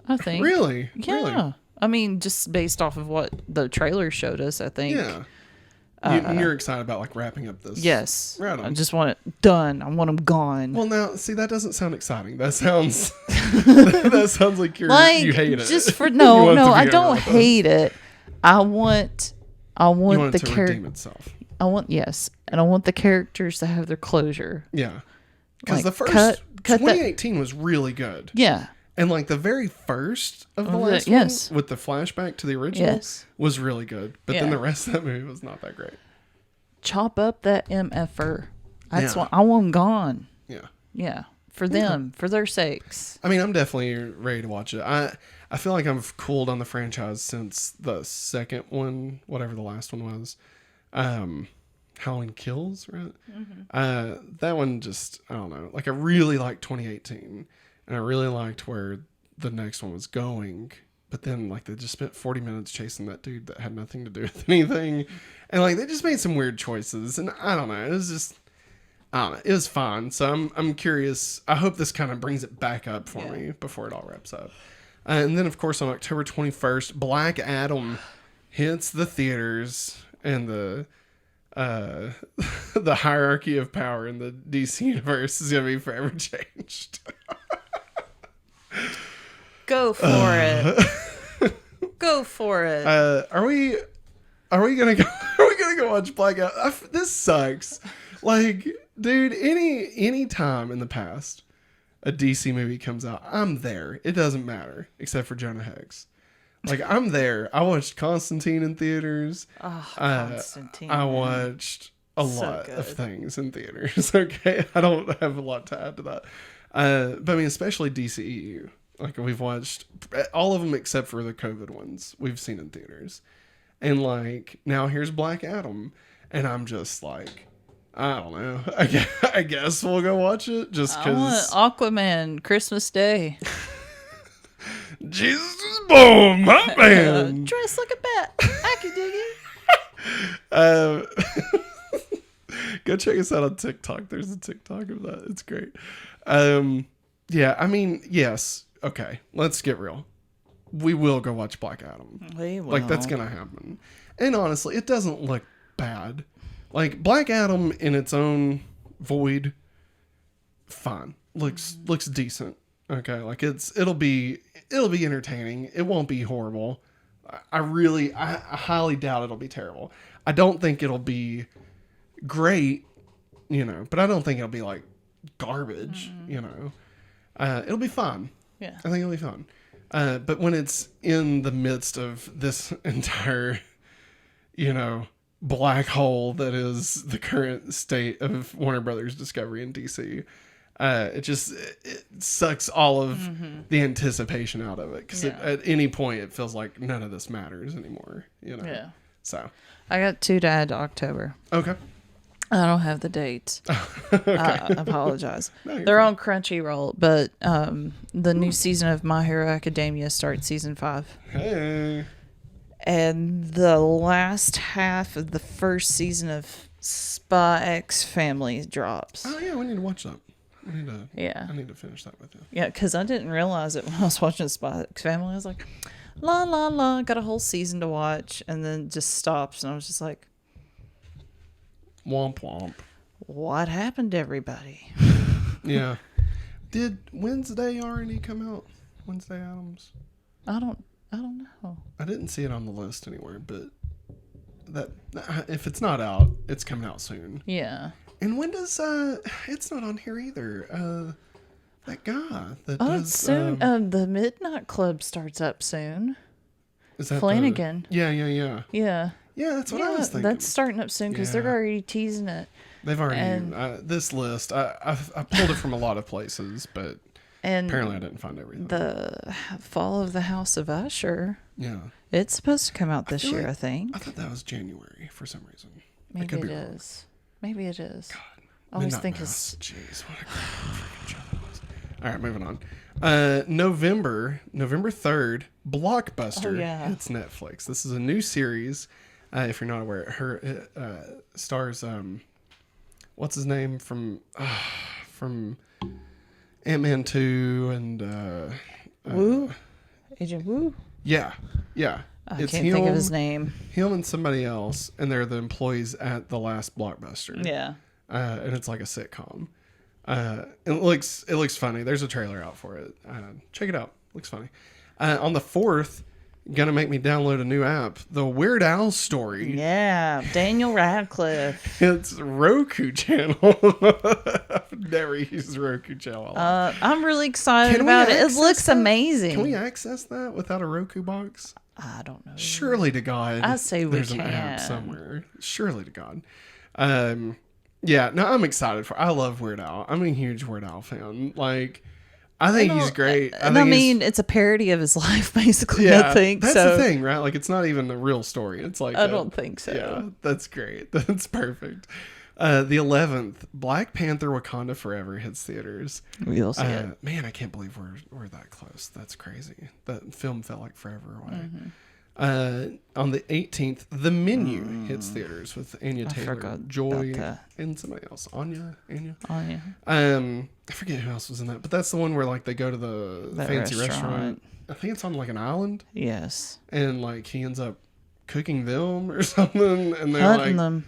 I think. Really? Yeah. Really? I mean, just based off of what the trailer showed us, I think. Yeah. You're excited about like wrapping up this. Yes. Right on. I just want it done. I want them gone. Well, now, see, that doesn't sound exciting. That sounds that sounds like you hate it. Just for no, I don't hate it. I want you want the it to redeem itself. I want and I want the characters to have their closure. Yeah. Because Like, the first cut 2018 was really good. Yeah. And like the very first of the last yes. one with the flashback to the original Yes. was really good. But then Yeah. the rest of that movie was not that great. Chop up that MFer. I Yeah. want them gone. Yeah. Yeah. For them, for their sakes. I mean, I'm definitely ready to watch it. I feel like I've cooled on the franchise since the second one, whatever the last one was. Halloween Kills, right? Mm-hmm. That one just, I don't know. Like, I really liked 2018. And I really liked where the next one was going. But then, like, they just spent 40 minutes chasing that dude that had nothing to do with anything. And, like, they just made some weird choices. And I don't know. It was just, I don't know. It was fun. So I'm curious. I hope this kind of brings it back up for me before it all wraps up. And then, of course, on October 21st, Black Adam hits the theaters. And the hierarchy of power in the DC universe is going to be forever changed. Go for it. Go for it. Are we gonna go watch Black Adam? This sucks. Like, dude, any time in the past a DC movie comes out, I'm there. It doesn't matter, except for Jonah Hex. Like, I'm there. I watched Constantine in theaters. Oh, Constantine. I watched a lot good. of things in theaters. Okay, I don't have a lot to add to that. But I mean, especially DCEU. Like, we've watched all of them except for the COVID ones we've seen in theaters. And, like, now here's Black Adam. And I'm just like, I don't know. I guess we'll go watch it just because. Aquaman, Christmas Day. Jesus is born, my man. Dressed like a bat. I can dig it. Go check us out on TikTok. There's a TikTok of that. It's great. Yeah, I mean, yes. Okay, let's get real. We will go watch Black Adam. We will. Like, that's gonna happen. And honestly, it doesn't look bad. Like, Black Adam in its own void, fine. Looks decent. Okay, like it'll be entertaining. It won't be horrible. I highly doubt it'll be terrible. I don't think it'll be great, but I don't think it'll be like garbage, It'll be fun. Yeah. I think it'll be fun. But when it's in the midst of this entire, black hole that is the current state of Warner Brothers Discovery in DC, it sucks all of the anticipation out of it. Because at any point it feels like none of this matters anymore, Yeah. So. I got 2 to add to October. Okay. I don't have the dates. Okay. I apologize. No, They're fine. on Crunchyroll, but the new season of My Hero Academia starts season 5. Hey. And the last half of the first season of Spy X Family drops. Oh yeah, we need to watch that. Yeah. I need to finish that with you. Yeah, because I didn't realize it when I was watching Spy X Family. I was like, la, la, la, got a whole season to watch, and then it just stops. And I was just like, Womp womp. what happened to everybody? Yeah. Did Wednesday already come out? Wednesday Addams? I don't know. I didn't see it on the list anywhere, but that if it's not out, it's coming out soon. Yeah. And when does it's not on here either. That guy that Oh, does it's soon. The Midnight Club starts up soon. is that Flanagan. Yeah. Yeah. Yeah, that's what I was thinking. That's starting up soon because they're Yeah. already teasing it. They've already and- this list. I pulled it from a lot of places, but And apparently I didn't find everything. the Fall of the House of Usher, Yeah. it's supposed to come out this feel year, like- I think. I thought that was January for some reason. I Maybe could it be wrong. is. Maybe it is. God. I always Midnight think Mass. it's... Jeez, what a great freaking show that was. All right, moving on. November 3rd, Blockbuster. Oh, yeah. It's Netflix. This is a new series. If you're not aware, her stars what's his name from Ant-Man 2 and Woo? Agent Woo? yeah. I can't think of his name. Him and somebody else, and they're the employees at the last Blockbuster. Yeah. And it's like a sitcom. It looks funny. There's a trailer out for it. Check it out. Looks funny. On the 4th, gonna make me download a new app, the Weird Al Story. Yeah. Daniel Radcliffe. It's Roku channel. I've never used Roku channel. I'm really excited Can we about it. It access looks that? amazing. Can we access that without a Roku box? I don't know. Surely to God, I say we there's an can. app somewhere. Surely to God. Yeah, no, I'm excited for. I love Weird Al. I'm a huge Weird Al fan. Like, I think he's great. I mean, it's a parody of his life, basically. I think that's so. the thing, right? Like, it's not even a real story. It's like I don't think so. Yeah, that's great. That's perfect. The 11th, Black Panther: Wakanda Forever hits theaters. We'll see it. Man, I can't believe we're that close. That's crazy. That film felt like forever away. Mm-hmm. On the 18th, The Menu hits theaters with Anya Taylor, forgot Joy, about that. and somebody else. Anya. Oh, yeah. I forget who else was in that, but that's the one where like they go to the That fancy restaurant. restaurant. I think it's on like an island, Yes. and like he ends up cooking them or something, and they're Hunting like, them.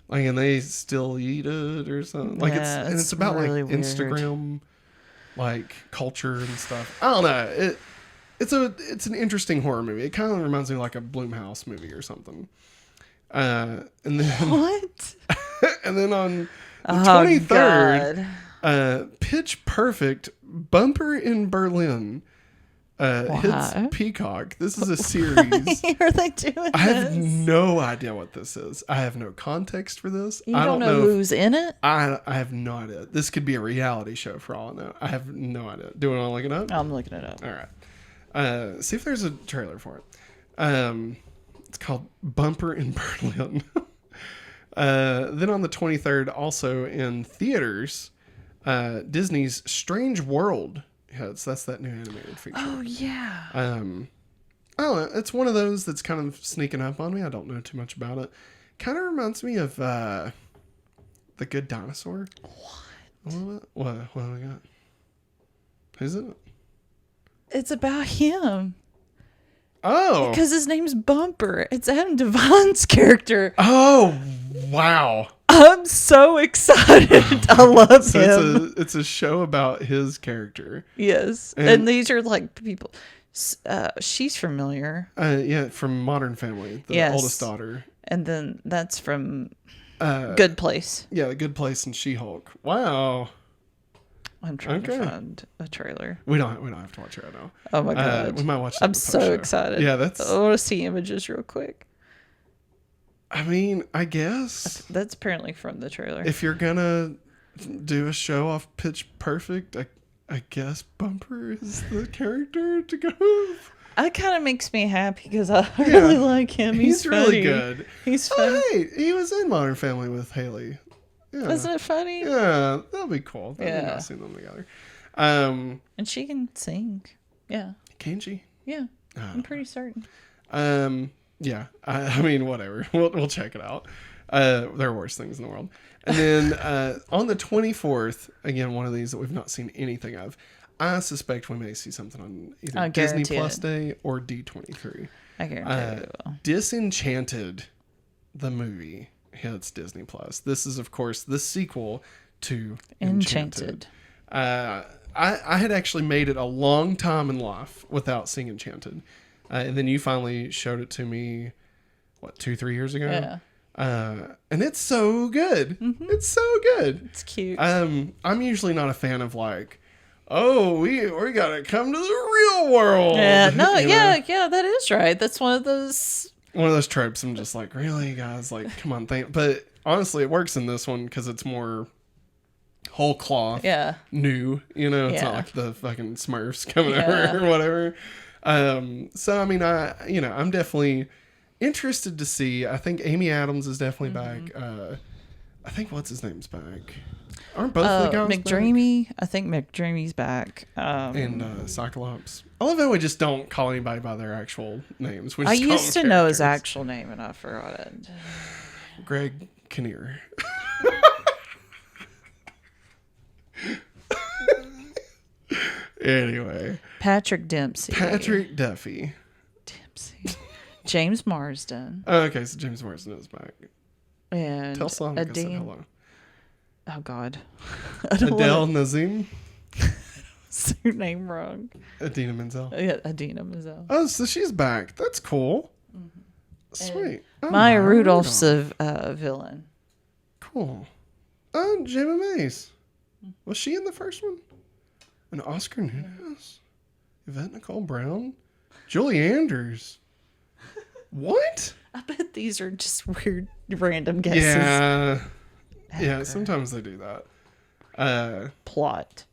and they still eat it or something. Like Yeah, it's about really like weird. Instagram, like culture and stuff. I don't know. It's an interesting horror movie. It kind of reminds me of like a Blumhouse movie or something. And then What? and then on the Oh, 23rd, God. Pitch Perfect Bumper in Berlin hits Why? Peacock. This is a series. Why are they doing I have this? no idea what this is. I have no context for this. You I don't know if- who's in it? I have no idea. This could be a reality show for all I know. I have no idea. Do you want to look it up? I'm looking it up. All right. See if there's a trailer for it. It's called Bumper in Berlin. Then on the 23rd, also in theaters, Disney's Strange World hits. That's that new animated feature. Oh, yeah. I don't know. It's one of those that's kind of sneaking up on me. I don't know too much about it. Kind of reminds me of The Good Dinosaur. What? What do we got? Who's in it? It's about him. Oh. Because his name's Bumper. It's Adam Devine's character. Oh, wow. I'm so excited. I love So him. it's a show about his character. Yes. And these are like people. She's familiar. Yeah, from Modern Family, the Yes. oldest daughter. And then that's from Good Place. Yeah, The Good Place and She-Hulk. Wow. I'm trying to find a trailer. We don't have to watch it right now. Oh my god. We might watch it. I'm so excited. Yeah, I want to see images real quick. I mean, I guess that's apparently from the trailer. If you're gonna do a show off Pitch Perfect, I guess Bumper is the character to go with. That kind of makes me happy because I really like him. He's really good. He's funny. Oh, hey, he was in Modern Family with Haley. Yeah. Isn't it funny? Yeah, that'll be cool. That'd be nice seeing them together. And she can sing. Yeah. Can she? Yeah. I'm pretty certain. Yeah. I mean, whatever. We'll check it out. There are worse things in the world. And then on the 24th, again, one of these that we've not seen anything of. I suspect we may see something on either Disney Plus Day or D23. I guarantee we will. Disenchanted, the movie, hits Disney Plus. This is, of course, the sequel to Enchanted. I had actually made it a long time in life without seeing Enchanted. And then you finally showed it to me, 2-3 years ago? Yeah. And it's so good. Mm-hmm. It's so good. It's cute. I'm usually not a fan of we gotta come to the real world. Yeah, no, yeah, that is right. That's one of those tropes. I'm just like, really, guys? Come on, but honestly, it works in this one because it's more whole cloth, new. It's not like the fucking Smurfs coming over or whatever. So I mean, I'm definitely interested to see. I think Amy Adams is definitely back. I think what's his name's back. Aren't both the guys McDreamy? Back? I think McDreamy's back. And Cyclops. I love how we just don't call anybody by their actual names. I used to know his actual name and I forgot it. Greg Kinnear. Anyway. Patrick Dempsey. Patrick Duffy. Dempsey. James Marsden. Oh, okay, so James Marsden is back. And tell Sonic I said hello. Oh, God. Adele Nazim. Is her name wrong? Adina Menzel. Yeah, Adina Menzel. Oh, so she's back. That's cool. Mm-hmm. Sweet. Maya Rudolph's a villain. Cool. Jamie Mays. Was she in the first one? And Oscar Nunez? Yvette Nicole Brown? Julie Andrews? What? I bet these are just weird, random guesses. Yeah. Yeah, sometimes they do that. Plot.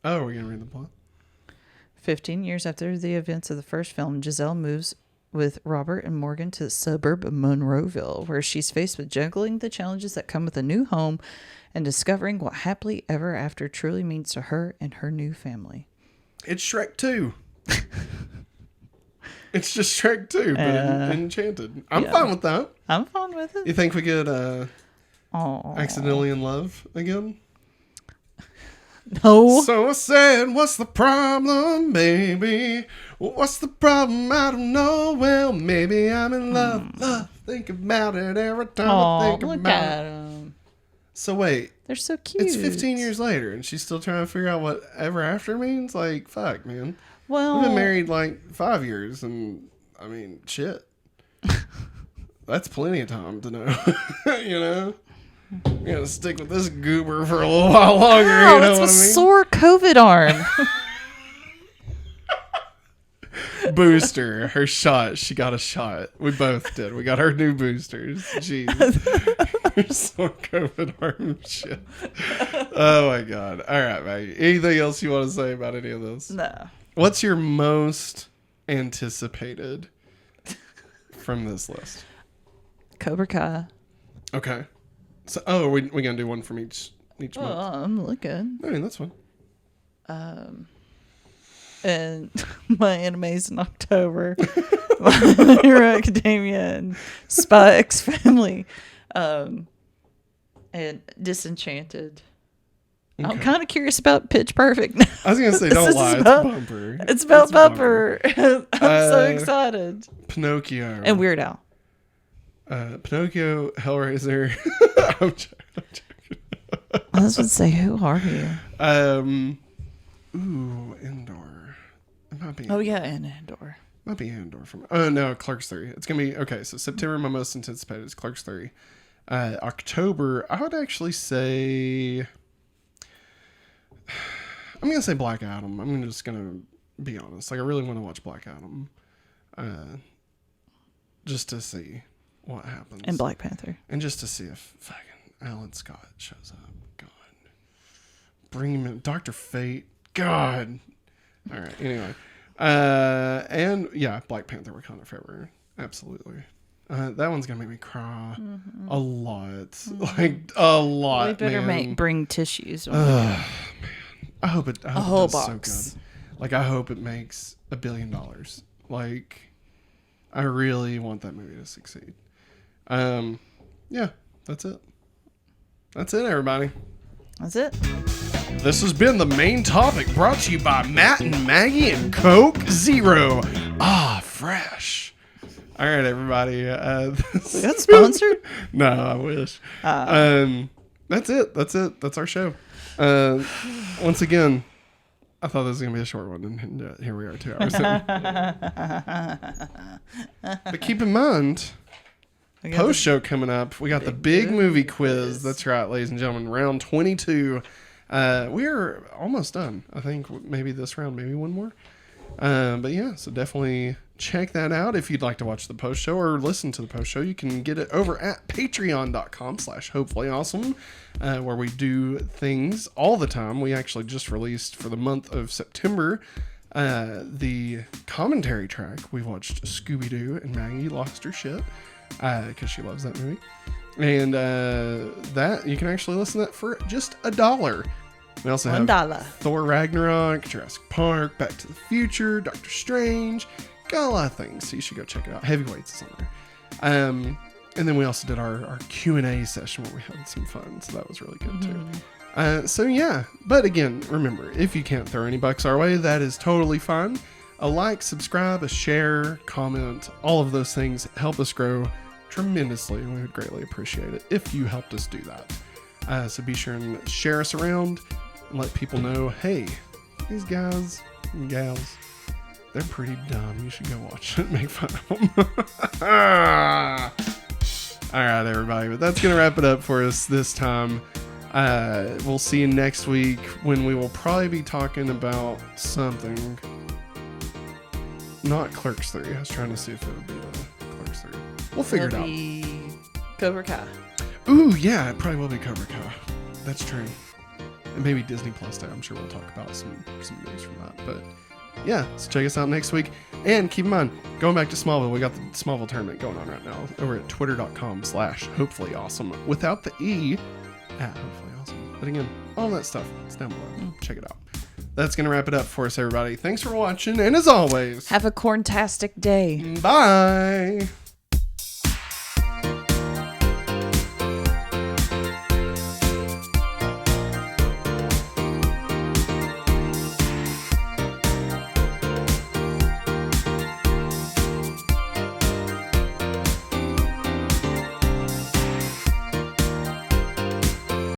Oh, are we going to read the plot? 15 years after the events of the first film, Giselle moves with Robert and Morgan to the suburb of Monroeville, where she's faced with juggling the challenges that come with a new home and discovering what happily ever after truly means to her and her new family. It's Shrek 2. It's just Shrek 2, but Enchanted. I'm fine with that. I'm fine with it. You think we could accidentally in love again? No. So I said, what's the problem, baby? What's the problem? I don't know. Well, maybe I'm in love. Think about it every time I think look about at it. them. So wait. They're so cute. It's 15 years later, and she's still trying to figure out what ever after means? Fuck, man. Well, we've been married 5 years, and I mean, shit. That's plenty of time to know. We're gonna stick with this goober for a little while longer. Wow, you know it's what a I mean? sore COVID arm. Booster, her shot. She got a shot. We both did. We got our new boosters. Jeez. Sore COVID arm shit. Oh my god. All right, Maggie. Anything else you want to say about any of this? No. What's your most anticipated from this list? Cobra Kai. Okay. So, are we gonna do one from each month? I'm looking. I mean, that's fine. And my animes in October, My Hero Academia and Spy X Family, and Disenchanted. Okay. I'm kind of curious about Pitch Perfect now. I was gonna say, don't lie. It's Bumper. It's about Bumper. I'm so excited. Pinocchio and Weird Al. Pinocchio, Hellraiser. I'm joking. I was going to say, who are you? Andor. It might be. Oh yeah, and Andor. Might be Andor from. Oh no, Clerks 3. It's gonna be okay. So September, my most anticipated is Clerks 3. October, I would actually say. I'm going to say Black Adam. I'm just going to be honest. Like, I really want to watch Black Adam. Just to see what happens. And Black Panther. And just to see if fucking Alan Scott shows up. God. Bring him in. Dr. Fate. God. All right. Anyway. And yeah, Black Panther, Wakanda Forever. Absolutely. That one's going to make me cry a lot. Like, a lot, We better man. bring tissues. Man. I hope it whole does box. so good. Like, I hope it makes $1 billion. Like, I really want that movie to succeed. Yeah, that's it. That's it, everybody. That's it. This has been The Main Topic, brought to you by Matt and Maggie and Coke Zero. Ah, fresh. All right, everybody. We got sponsored? No, I wish. That's it. That's our show. Once again, I thought this was going to be a short one, and here we are, 2 hours in. But keep in mind, post-show coming up. We got the big movie quiz. That's right, ladies and gentlemen. Round 22. We're almost done. I think maybe this round, maybe one more. But yeah, so definitely check that out. If you'd like to watch the post show or listen to the post show, you can get it over at patreon.com/hopefullyawesome, where we do things all the time. We actually just released for the month of September the commentary track. We watched Scooby-Doo and Maggie lost her shit because she loves that movie. And that you can actually listen to that for just $1. We also have $1. Thor Ragnarok, Jurassic Park, Back to the Future, Doctor Strange. Got a lot of things, so you should go check it out. Heavyweights is on there. And then we also did our Q&A session where we had some fun, so that was really good too. So yeah, but again, remember, if you can't throw any bucks our way, that is totally fine. A like, subscribe, a share, comment, all of those things help us grow tremendously, and we would greatly appreciate it if you helped us do that. So be sure and share us around and let people know, hey, these guys and gals, they're pretty dumb. You should go watch it and make fun of them. All right, everybody. But that's going to wrap it up for us this time. We'll see you next week when we will probably be talking about something. Not Clerks 3. I was trying to see if it would be the Clerks 3. We'll figure it out. Cobra Kai. Ooh, yeah, it probably will be Cobra Kai. That's true. And maybe Disney Plus Day. I'm sure we'll talk about some news from that. But yeah, so check us out next week. And keep in mind, going back to Smallville, we got the Smallville tournament going on right now over at twitter.com/hopefullyawesome without the E at hopefullyawesome. But again, all that stuff, it's down below. Check it out. That's going to wrap it up for us, everybody. Thanks for watching. And as always, have a corntastic day. Bye.